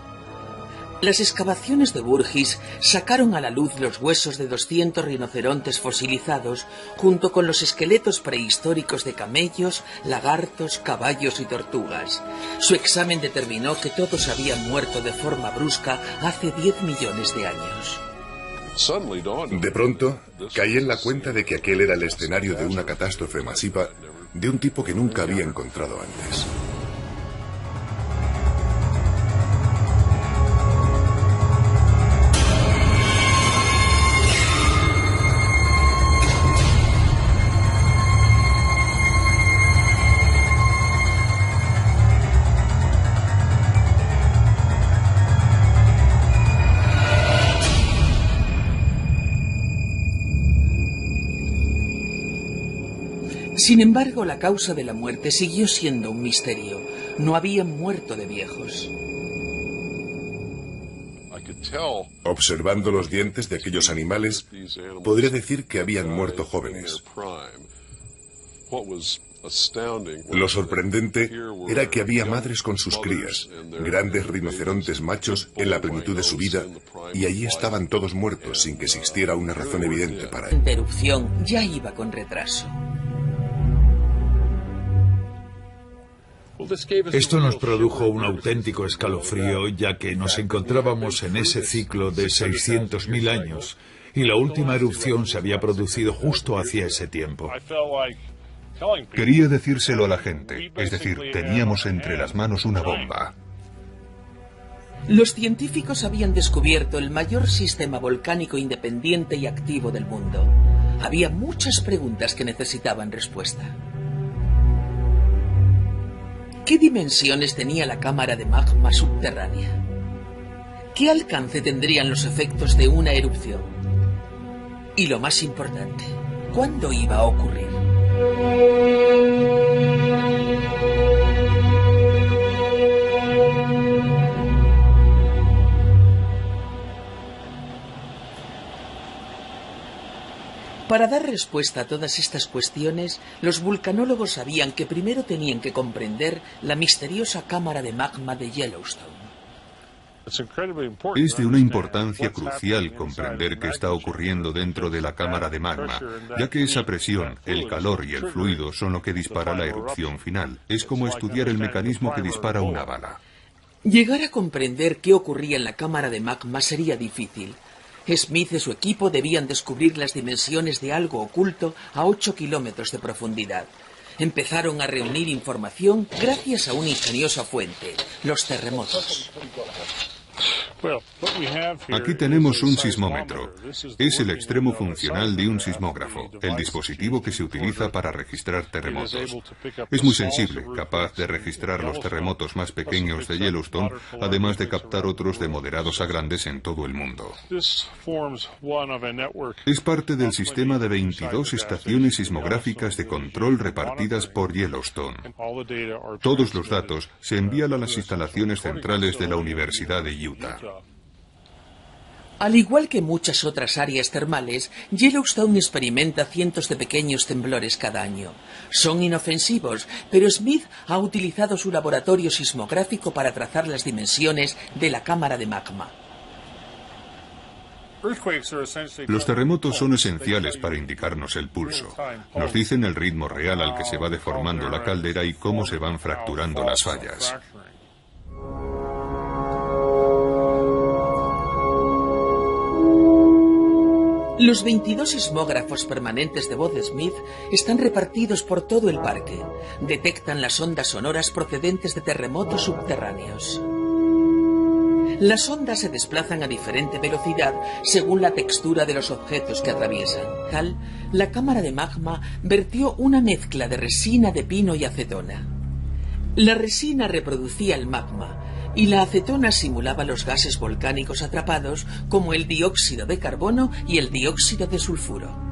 Speaker 1: Las excavaciones de Burgess sacaron a la luz los huesos de 200 rinocerontes fosilizados junto con los esqueletos prehistóricos de camellos, lagartos, caballos y tortugas. Su examen determinó que todos habían muerto de forma brusca hace 10 millones de años.
Speaker 5: De pronto, caí en la cuenta de que aquel era el escenario de una catástrofe masiva de un tipo que nunca había encontrado antes.
Speaker 1: Sin embargo, la causa de la muerte siguió siendo un misterio. No habían muerto de viejos.
Speaker 5: Observando los dientes de aquellos animales, podría decir que habían muerto jóvenes. Lo sorprendente era que había madres con sus crías, grandes rinocerontes machos en la plenitud de su vida, y allí estaban todos muertos sin que existiera una razón evidente para ello.
Speaker 1: La erupción ya iba con retraso.
Speaker 2: Esto nos produjo un auténtico escalofrío, ya que nos encontrábamos en ese ciclo de 600.000 años, y la última erupción se había producido justo hacia ese tiempo.
Speaker 3: Quería decírselo a la gente, es decir, teníamos entre las manos una bomba.
Speaker 1: Los científicos habían descubierto el mayor sistema volcánico independiente y activo del mundo. Había muchas preguntas que necesitaban respuesta. ¿Qué dimensiones tenía la cámara de magma subterránea? ¿Qué alcance tendrían los efectos de una erupción? Y lo más importante, ¿cuándo iba a ocurrir? Para dar respuesta a todas estas cuestiones, los vulcanólogos sabían que primero tenían que comprender la misteriosa cámara de magma de Yellowstone.
Speaker 3: Es de una importancia crucial comprender qué está ocurriendo dentro de la cámara de magma, ya que esa presión, el calor y el fluido son lo que dispara la erupción final. Es como estudiar el mecanismo que dispara una bala.
Speaker 1: Llegar a comprender qué ocurría en la cámara de magma sería difícil. Smith y su equipo debían descubrir las dimensiones de algo oculto a 8 kilómetros de profundidad. Empezaron a reunir información gracias a una ingeniosa fuente, los terremotos.
Speaker 3: Aquí tenemos un sismómetro. Es el extremo funcional de un sismógrafo, el dispositivo que se utiliza para registrar terremotos. Es muy sensible, capaz de registrar los terremotos más pequeños de Yellowstone, además de captar otros de moderados a grandes en todo el mundo. Es parte del sistema de 22 estaciones sismográficas de control repartidas por Yellowstone. Todos los datos se envían a las instalaciones centrales de la Universidad de Utah.
Speaker 1: Al igual que muchas otras áreas termales, Yellowstone experimenta cientos de pequeños temblores cada año. Son inofensivos, pero Smith ha utilizado su laboratorio sismográfico para trazar las dimensiones de la cámara de magma.
Speaker 3: Los terremotos son esenciales para indicarnos el pulso. Nos dicen el ritmo real al que se va deformando la caldera y cómo se van fracturando las fallas.
Speaker 1: Los 22 sismógrafos permanentes de voz de Smith están repartidos por todo el parque. Detectan las ondas sonoras procedentes de terremotos subterráneos. Las ondas se desplazan a diferente velocidad según la textura de los objetos que atraviesan. La cámara de magma vertió una mezcla de resina de pino y acetona. La resina reproducía el magma y la acetona simulaba los gases volcánicos atrapados como el dióxido de carbono y el dióxido de sulfuro.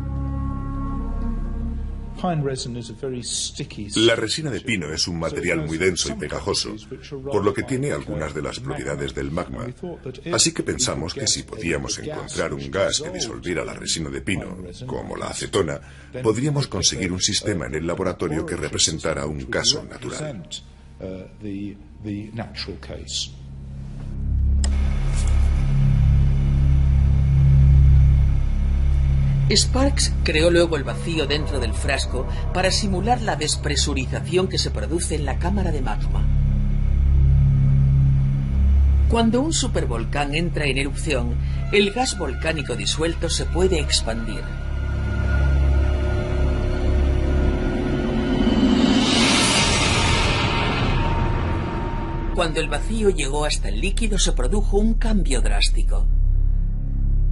Speaker 5: La resina de pino es un material muy denso y pegajoso, por lo que tiene algunas de las propiedades del magma. Así que pensamos que si podíamos encontrar un gas que disolviera la resina de pino, como la acetona, podríamos conseguir un sistema en el laboratorio que representara un caso natural.
Speaker 1: Sparks creó luego el vacío dentro del frasco para simular la despresurización que se produce en la cámara de magma. Cuando un supervolcán entra en erupción, el gas volcánico disuelto se puede expandir. Cuando el vacío llegó hasta el líquido, se produjo un cambio drástico.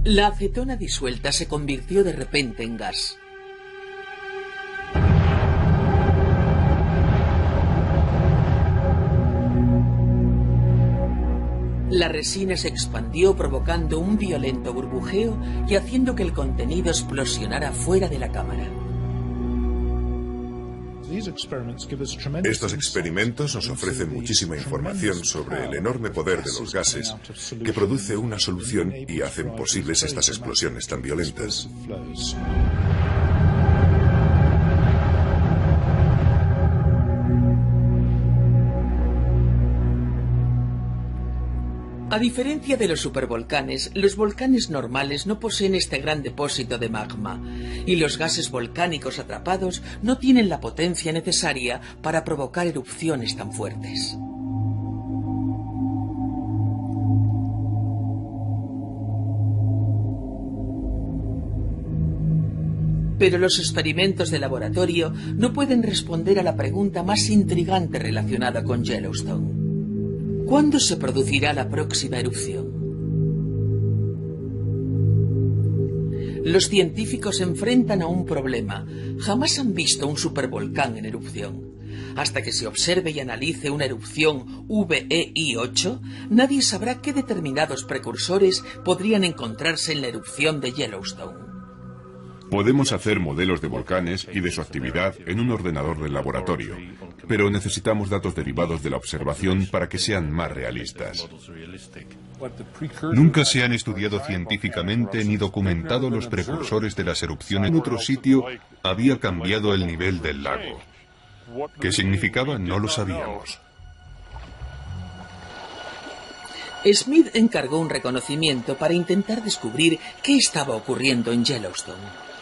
Speaker 1: La acetona disuelta se convirtió de repente en gas. La resina se expandió provocando un violento burbujeo y haciendo que el contenido explosionara fuera de la cámara.
Speaker 5: Estos experimentos nos ofrecen muchísima información sobre el enorme poder de los gases que produce una solución y hacen posibles estas explosiones tan violentas.
Speaker 1: A diferencia de los supervolcanes, los volcanes normales no poseen este gran depósito de magma, y los gases volcánicos atrapados no tienen la potencia necesaria para provocar erupciones tan fuertes. Pero los experimentos de laboratorio no pueden responder a la pregunta más intrigante relacionada con Yellowstone. ¿Cuándo se producirá la próxima erupción? Los científicos se enfrentan a un problema. Jamás han visto un supervolcán en erupción. Hasta que se observe y analice una erupción VEI-8, nadie sabrá qué determinados precursores podrían encontrarse en la erupción de Yellowstone.
Speaker 4: Podemos hacer modelos de volcanes y de su actividad en un ordenador del laboratorio, pero necesitamos datos derivados de la observación para que sean más realistas.
Speaker 3: Nunca se han estudiado científicamente ni documentado los precursores de las erupciones. En otro sitio había cambiado el nivel del lago. ¿Qué significaba? No lo sabíamos.
Speaker 1: Smith encargó un reconocimiento para intentar descubrir qué estaba ocurriendo en Yellowstone.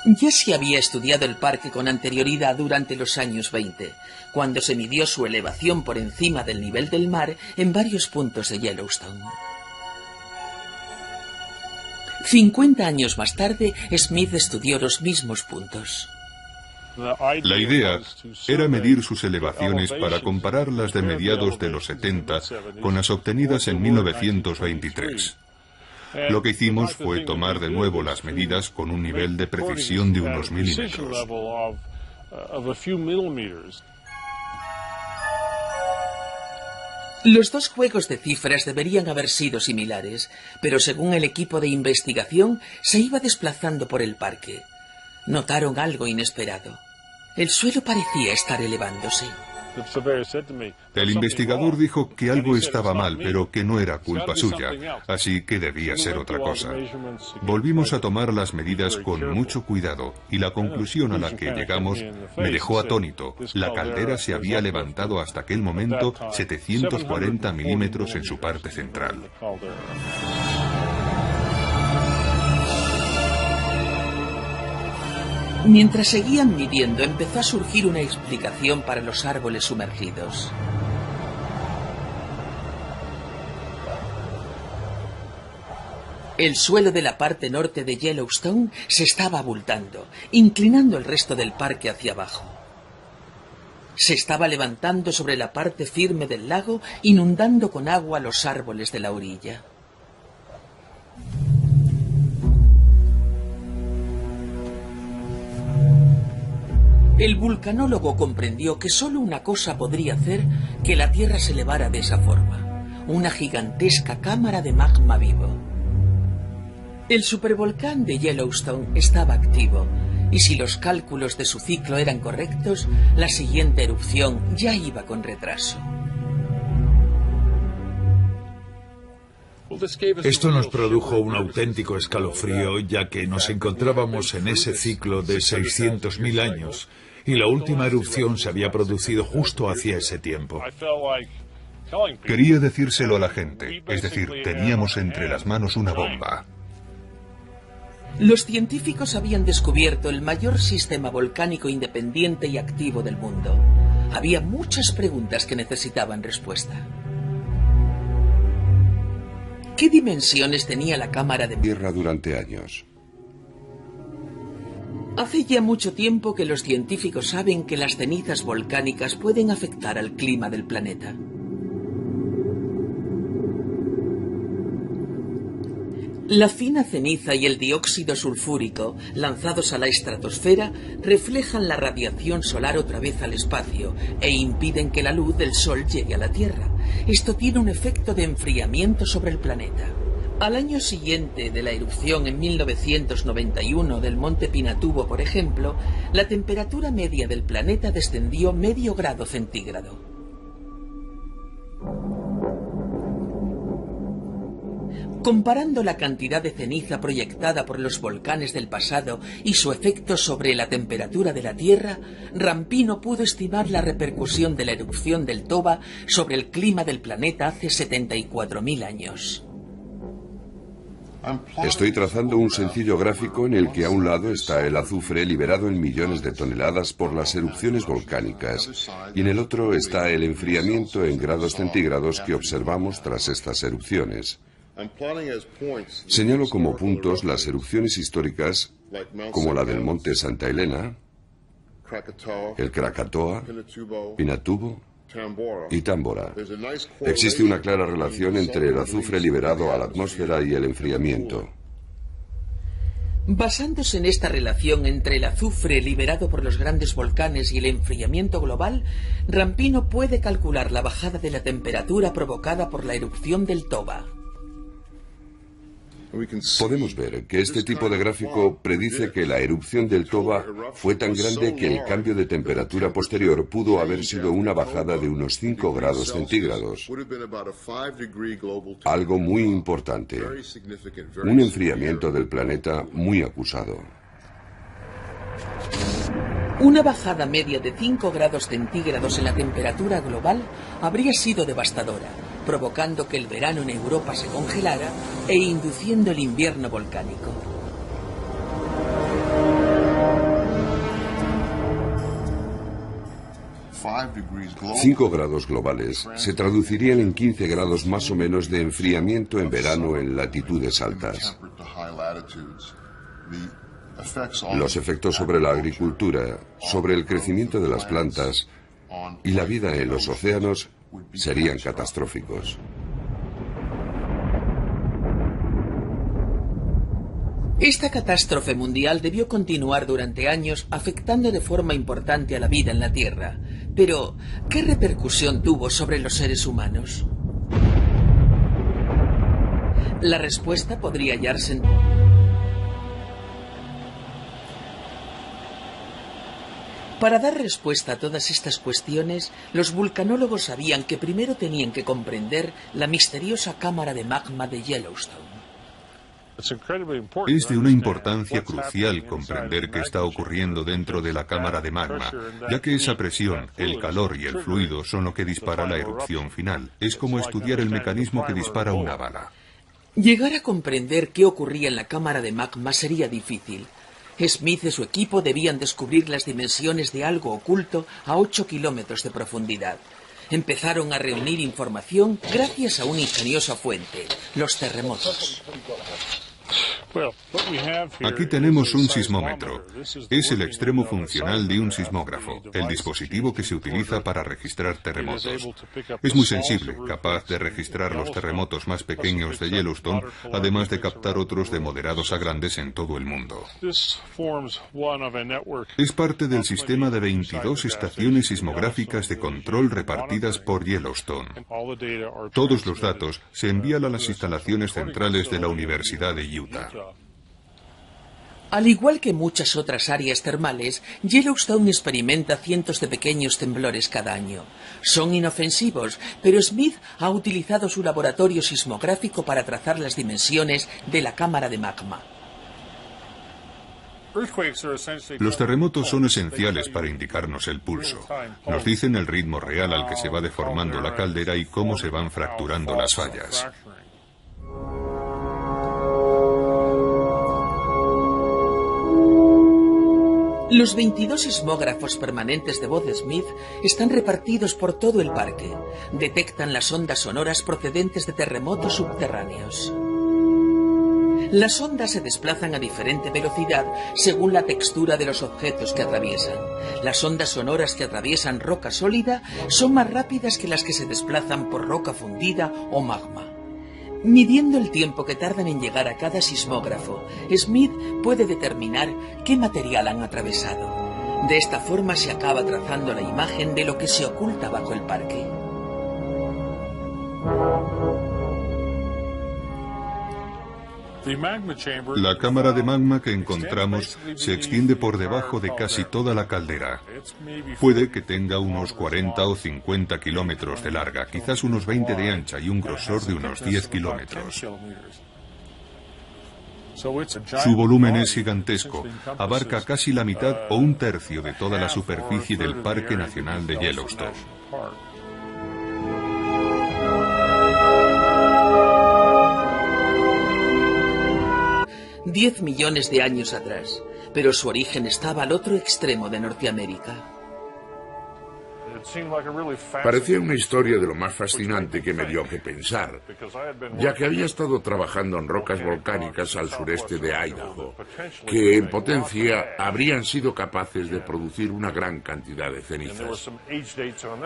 Speaker 1: Ya se había estudiado el parque con anterioridad durante los años 20, cuando se midió su elevación por encima del nivel del mar en varios puntos de Yellowstone. 50 años más tarde, Smith estudió los mismos puntos.
Speaker 3: La idea era medir sus elevaciones para comparar las de mediados de los 70 con las obtenidas en 1923. Lo que hicimos fue tomar de nuevo las medidas con un nivel de precisión de unos milímetros.
Speaker 1: Los dos juegos de cifras deberían haber sido similares, pero según el equipo de investigación, se iba desplazando por el parque. Notaron algo inesperado. El suelo parecía estar elevándose.
Speaker 3: El investigador dijo que algo estaba mal, pero que no era culpa suya, así que debía ser otra cosa. Volvimos a tomar las medidas con mucho cuidado, y la conclusión a la que llegamos me dejó atónito. La caldera se había levantado hasta aquel momento 740 milímetros en su parte central.
Speaker 1: Mientras seguían midiendo, empezó a surgir una explicación para los árboles sumergidos. El suelo de la parte norte de Yellowstone se estaba abultando, inclinando el resto del parque hacia abajo. Se estaba levantando sobre la parte firme del lago, inundando con agua los árboles de la orilla. El vulcanólogo comprendió que solo una cosa podría hacer que la Tierra se elevara de esa forma: una gigantesca cámara de magma vivo. El supervolcán de Yellowstone estaba activo, y si los cálculos de su ciclo eran correctos, la siguiente erupción ya iba con retraso.
Speaker 2: Esto nos produjo un auténtico escalofrío, ya que nos encontrábamos en ese ciclo de 600.000 años, y la última erupción se había producido justo hacia ese tiempo.
Speaker 3: Quería decírselo a la gente, es decir, teníamos entre las manos una bomba.
Speaker 1: Los científicos habían descubierto el mayor sistema volcánico independiente y activo del mundo. Había muchas preguntas que necesitaban respuesta. ¿Qué dimensiones tenía la cámara de
Speaker 8: Tierra durante años?
Speaker 1: Hace ya mucho tiempo que los científicos saben que las cenizas volcánicas pueden afectar al clima del planeta. La fina ceniza y el dióxido sulfúrico, lanzados a la estratosfera, reflejan la radiación solar otra vez al espacio e impiden que la luz del Sol llegue a la Tierra. Esto tiene un efecto de enfriamiento sobre el planeta. Al año siguiente de la erupción en 1991 del monte Pinatubo, por ejemplo, la temperatura media del planeta descendió medio grado centígrado. Comparando la cantidad de ceniza proyectada por los volcanes del pasado y su efecto sobre la temperatura de la Tierra, Rampino pudo estimar la repercusión de la erupción del Toba sobre el clima del planeta hace 74.000 años.
Speaker 8: Estoy trazando un sencillo gráfico en el que a un lado está el azufre liberado en millones de toneladas por las erupciones volcánicas y en el otro está el enfriamiento en grados centígrados que observamos tras estas erupciones. Señalo como puntos las erupciones históricas como la del monte Santa Elena, el Krakatoa, Pinatubo y Tambora. Existe una clara relación entre el azufre liberado a la atmósfera y el enfriamiento.
Speaker 1: Basándose en esta relación entre el azufre liberado por los grandes volcanes y el enfriamiento global, Rampino puede calcular la bajada de la temperatura provocada por la erupción del Toba.
Speaker 8: Podemos ver que este tipo de gráfico predice que la erupción del Toba fue tan grande que el cambio de temperatura posterior pudo haber sido una bajada de unos 5 grados centígrados. Algo muy importante. Un enfriamiento del planeta muy acusado.
Speaker 1: Una bajada media de 5 grados centígrados en la temperatura global habría sido devastadora, provocando que el verano en Europa se congelara e induciendo el invierno volcánico.
Speaker 8: Cinco grados globales se traducirían en 15 grados más o menos de enfriamiento en verano en latitudes altas. Los efectos sobre la agricultura, sobre el crecimiento de las plantas y la vida en los océanos serían catastróficos.
Speaker 1: Esta catástrofe mundial debió continuar durante años, afectando de forma importante a la vida en la Tierra. Pero, ¿qué repercusión tuvo sobre los seres humanos? La respuesta podría hallarse en... Para dar respuesta a todas estas cuestiones, los vulcanólogos sabían que primero tenían que comprender la misteriosa cámara de magma de Yellowstone.
Speaker 3: Es de una importancia crucial comprender qué está ocurriendo dentro de la cámara de magma, ya que esa presión, el calor y el fluido son lo que dispara la erupción final. Es como estudiar el mecanismo que dispara una bala.
Speaker 1: Llegar a comprender qué ocurría en la cámara de magma sería difícil. Smith y su equipo debían descubrir las dimensiones de algo oculto a 8 kilómetros de profundidad. Empezaron a reunir información gracias a una ingeniosa fuente, los terremotos.
Speaker 3: Aquí tenemos un sismómetro. Es el extremo funcional de un sismógrafo, el dispositivo que se utiliza para registrar terremotos. Es muy sensible, capaz de registrar los terremotos más pequeños de Yellowstone, además de captar otros de moderados a grandes en todo el mundo. Es parte del sistema de 22 estaciones sismográficas de control repartidas por Yellowstone. Todos los datos se envían a las instalaciones centrales de la Universidad de Utah.
Speaker 1: Al igual que muchas otras áreas termales, Yellowstone experimenta cientos de pequeños temblores cada año. Son inofensivos, pero Smith ha utilizado su laboratorio sismográfico para trazar las dimensiones de la cámara de magma.
Speaker 3: Los terremotos son esenciales para indicarnos el pulso. Nos dicen el ritmo real al que se va deformando la caldera y cómo se van fracturando las fallas.
Speaker 1: Los 22 sismógrafos permanentes de voz de Smith están repartidos por todo el parque. Detectan las ondas sonoras procedentes de terremotos subterráneos. Las ondas se desplazan a diferente velocidad según la textura de los objetos que atraviesan. Las ondas sonoras que atraviesan roca sólida son más rápidas que las que se desplazan por roca fundida o magma. Midiendo el tiempo que tardan en llegar a cada sismógrafo, Smith puede determinar qué material han atravesado. De esta forma se acaba trazando la imagen de lo que se oculta bajo el parque.
Speaker 3: La cámara de magma que encontramos se extiende por debajo de casi toda la caldera. Puede que tenga unos 40 o 50 kilómetros de larga, quizás unos 20 de ancha y un grosor de unos 10 kilómetros. Su volumen es gigantesco, abarca casi la mitad o un tercio de toda la superficie del Parque Nacional de Yellowstone.
Speaker 1: 10 millones de años atrás, pero su origen estaba al otro extremo de Norteamérica.
Speaker 7: Parecía una historia de lo más fascinante que me dio que pensar, ya que había estado trabajando en rocas volcánicas al sureste de Idaho, que en potencia habrían sido capaces de producir una gran cantidad de cenizas.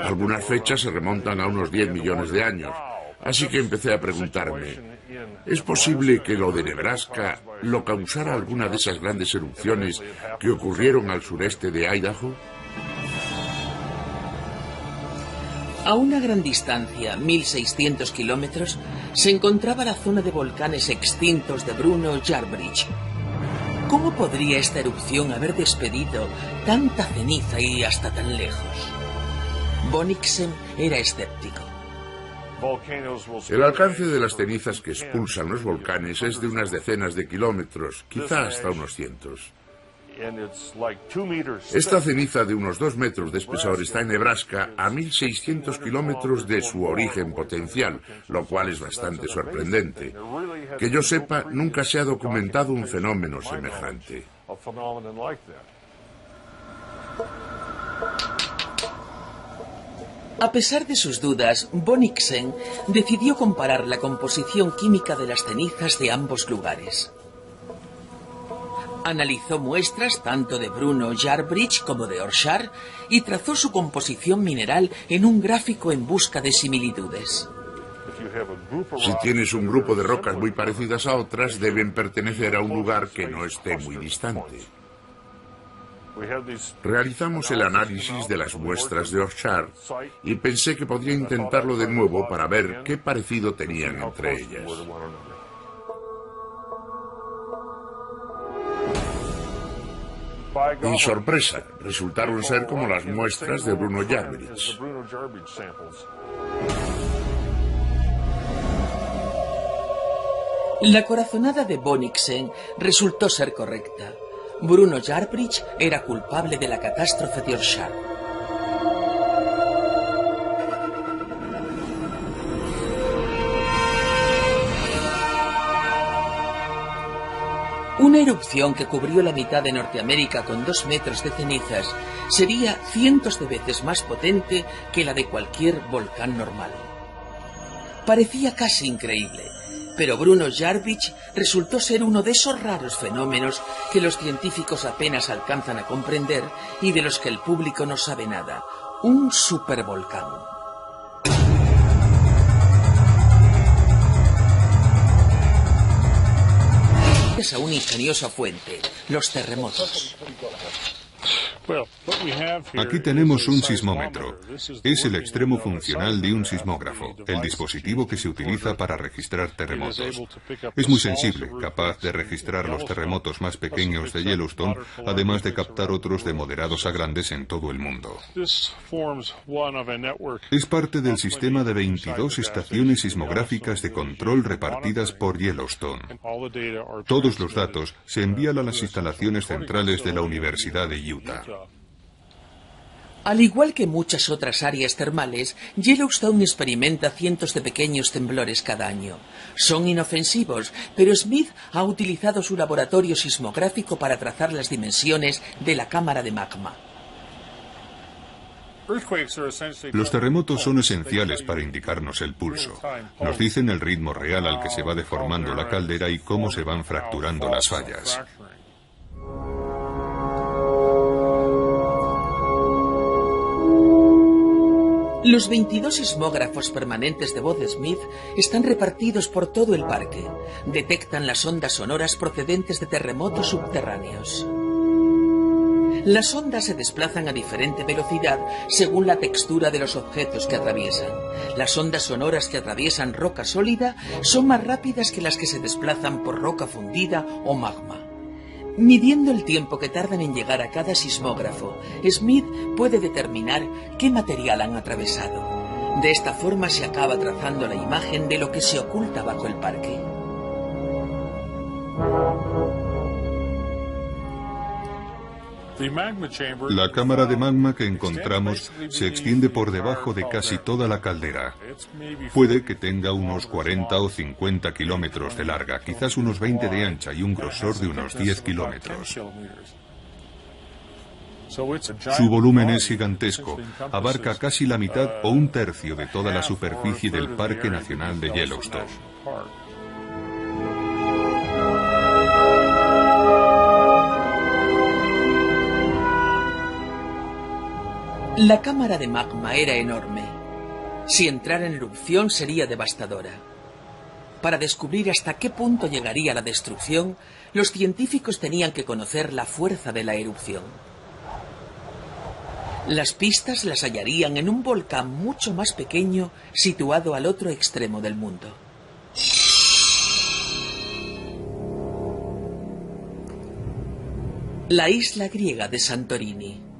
Speaker 7: Algunas fechas se remontan a unos 10 millones de años, así que empecé a preguntarme, ¿es posible que lo de Nebraska lo causara alguna de esas grandes erupciones que ocurrieron al sureste de Idaho?
Speaker 1: A una gran distancia, 1.600 kilómetros, se encontraba la zona de volcanes extintos de Bruno Yarbridge. ¿Cómo podría esta erupción haber despedido tanta ceniza y hasta tan lejos? Bonnicksen era escéptico.
Speaker 7: El alcance de las cenizas que expulsan los volcanes es de unas decenas de kilómetros, quizá hasta unos cientos. Esta ceniza de unos 2 metros de espesor está en Nebraska, a 1.600 kilómetros de su origen potencial, lo cual es bastante sorprendente. Que yo sepa, nunca se ha documentado un fenómeno semejante.
Speaker 1: A pesar de sus dudas, Bonnichsen decidió comparar la composición química de las cenizas de ambos lugares. Analizó muestras tanto de Bruno Yarbridge como de Orchard y trazó su composición mineral en un gráfico en busca de similitudes.
Speaker 7: Si tienes un grupo de rocas muy parecidas a otras, deben pertenecer a un lugar que no esté muy distante. Realizamos el análisis de las muestras de Orchard y pensé que podría intentarlo de nuevo para ver qué parecido tenían entre ellas. Y sorpresa, resultaron ser como las muestras de Bruno Yarbridge.
Speaker 1: La corazonada de Bonnichsen resultó ser correcta. Bruno Yarbridge era culpable de la catástrofe de Orchard. Una erupción que cubrió la mitad de Norteamérica con 2 metros de cenizas sería cientos de veces más potente que la de cualquier volcán normal. Parecía casi increíble, pero Bruno Yarbridge resultó ser uno de esos raros fenómenos que los científicos apenas alcanzan a comprender y de los que el público no sabe nada. Un supervolcán. A una ingeniosa fuente, los terremotos.
Speaker 3: Aquí tenemos un sismómetro. Es el extremo funcional de un sismógrafo, el dispositivo que se utiliza para registrar terremotos. Es muy sensible, capaz de registrar los terremotos más pequeños de Yellowstone, además de captar otros de moderados a grandes en todo el mundo. Es parte del sistema de 22 estaciones sismográficas de control repartidas por Yellowstone. Todos los datos se envían a las instalaciones centrales de la Universidad de Utah.
Speaker 1: Al igual que muchas otras áreas termales, Yellowstone experimenta cientos de pequeños temblores cada año. Son inofensivos, pero Smith ha utilizado su laboratorio sismográfico para trazar las dimensiones de la cámara de magma.
Speaker 3: Los terremotos son esenciales para indicarnos el pulso. Nos dicen el ritmo real al que se va deformando la caldera y cómo se van fracturando las fallas.
Speaker 1: Los 22 sismógrafos permanentes de voz de Smith están repartidos por todo el parque. Detectan las ondas sonoras procedentes de terremotos subterráneos. Las ondas se desplazan a diferente velocidad según la textura de los objetos que atraviesan. Las ondas sonoras que atraviesan roca sólida son más rápidas que las que se desplazan por roca fundida o magma. Midiendo el tiempo que tardan en llegar a cada sismógrafo, Smith puede determinar qué material han atravesado. De esta forma se acaba trazando la imagen de lo que se oculta bajo el parque.
Speaker 3: La cámara de magma que encontramos se extiende por debajo de casi toda la caldera. Puede que tenga unos 40 o 50 kilómetros de larga, quizás unos 20 de ancha y un grosor de unos 10 kilómetros. Su volumen es gigantesco, abarca casi la mitad o un tercio de toda la superficie del Parque Nacional de Yellowstone.
Speaker 1: La cámara de magma era enorme. Si entrara en erupción sería devastadora. Para descubrir hasta qué punto llegaría la destrucción, los científicos tenían que conocer la fuerza de la erupción. Las pistas las hallarían en un volcán mucho más pequeño situado al otro extremo del mundo. La isla griega de Santorini.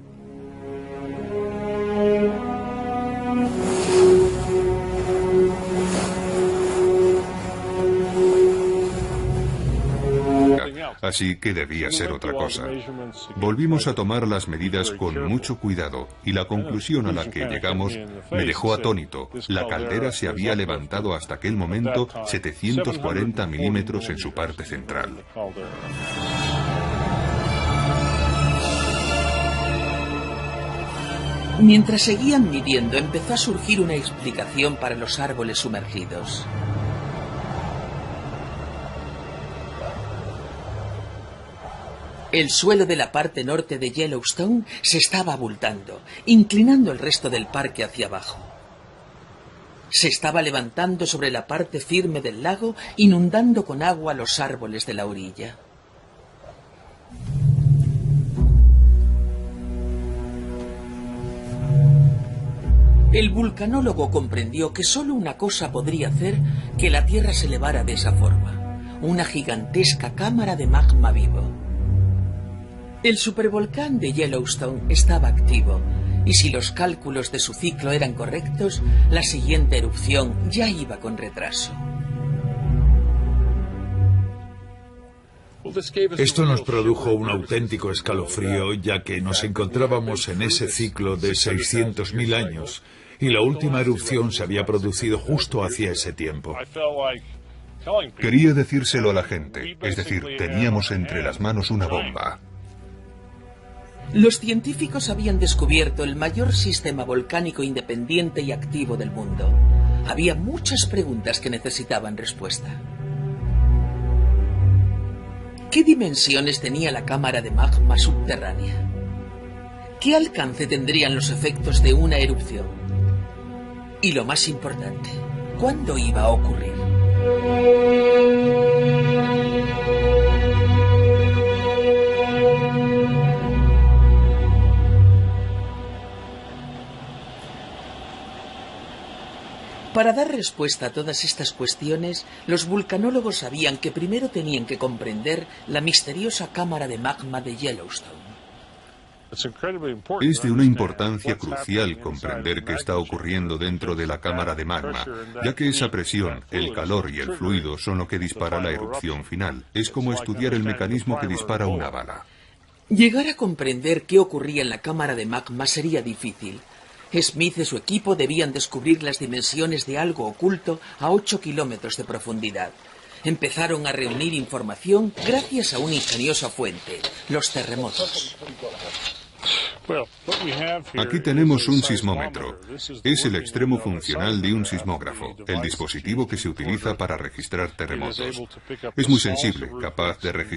Speaker 3: así que debía ser otra cosa. Volvimos a tomar las medidas con mucho cuidado y la conclusión a la que llegamos me dejó atónito. La caldera se había levantado hasta aquel momento 740 milímetros en su parte central.
Speaker 1: Mientras seguían midiendo, empezó a surgir una explicación para los árboles sumergidos. El suelo de la parte norte de Yellowstone se estaba abultando, inclinando el resto del parque hacia abajo. Se estaba levantando sobre la parte firme del lago, inundando con agua los árboles de la orilla. El vulcanólogo comprendió que solo una cosa podría hacer que la Tierra se elevara de esa forma: una gigantesca cámara de magma vivo. El supervolcán de Yellowstone estaba activo, y si los cálculos de su ciclo eran correctos, la siguiente erupción ya iba con retraso.
Speaker 2: Esto nos produjo un auténtico escalofrío, ya que nos encontrábamos en ese ciclo de 600.000 años, y la última erupción se había producido justo hacia ese tiempo.
Speaker 3: Quería decírselo a la gente, es decir, teníamos entre las manos una bomba.
Speaker 1: Los científicos habían descubierto el mayor sistema volcánico independiente y activo del mundo. Había muchas preguntas que necesitaban respuesta. ¿Qué dimensiones tenía la cámara de magma subterránea? ¿Qué alcance tendrían los efectos de una erupción? Y lo más importante, ¿cuándo iba a ocurrir? Para dar respuesta a todas estas cuestiones, los vulcanólogos sabían que primero tenían que comprender la misteriosa cámara de magma de Yellowstone.
Speaker 3: Es de una importancia crucial comprender qué está ocurriendo dentro de la cámara de magma, ya que esa presión, el calor y el fluido son lo que dispara la erupción final. Es como estudiar el mecanismo que dispara una bala.
Speaker 1: Llegar a comprender qué ocurría en la cámara de magma sería difícil. Smith y su equipo debían descubrir las dimensiones de algo oculto a 8 kilómetros de profundidad. Empezaron a reunir información gracias a una ingeniosa fuente: los terremotos.
Speaker 3: Aquí tenemos un sismómetro. Es el extremo funcional de un sismógrafo, el dispositivo que se utiliza para registrar terremotos. Es muy sensible, capaz de registrar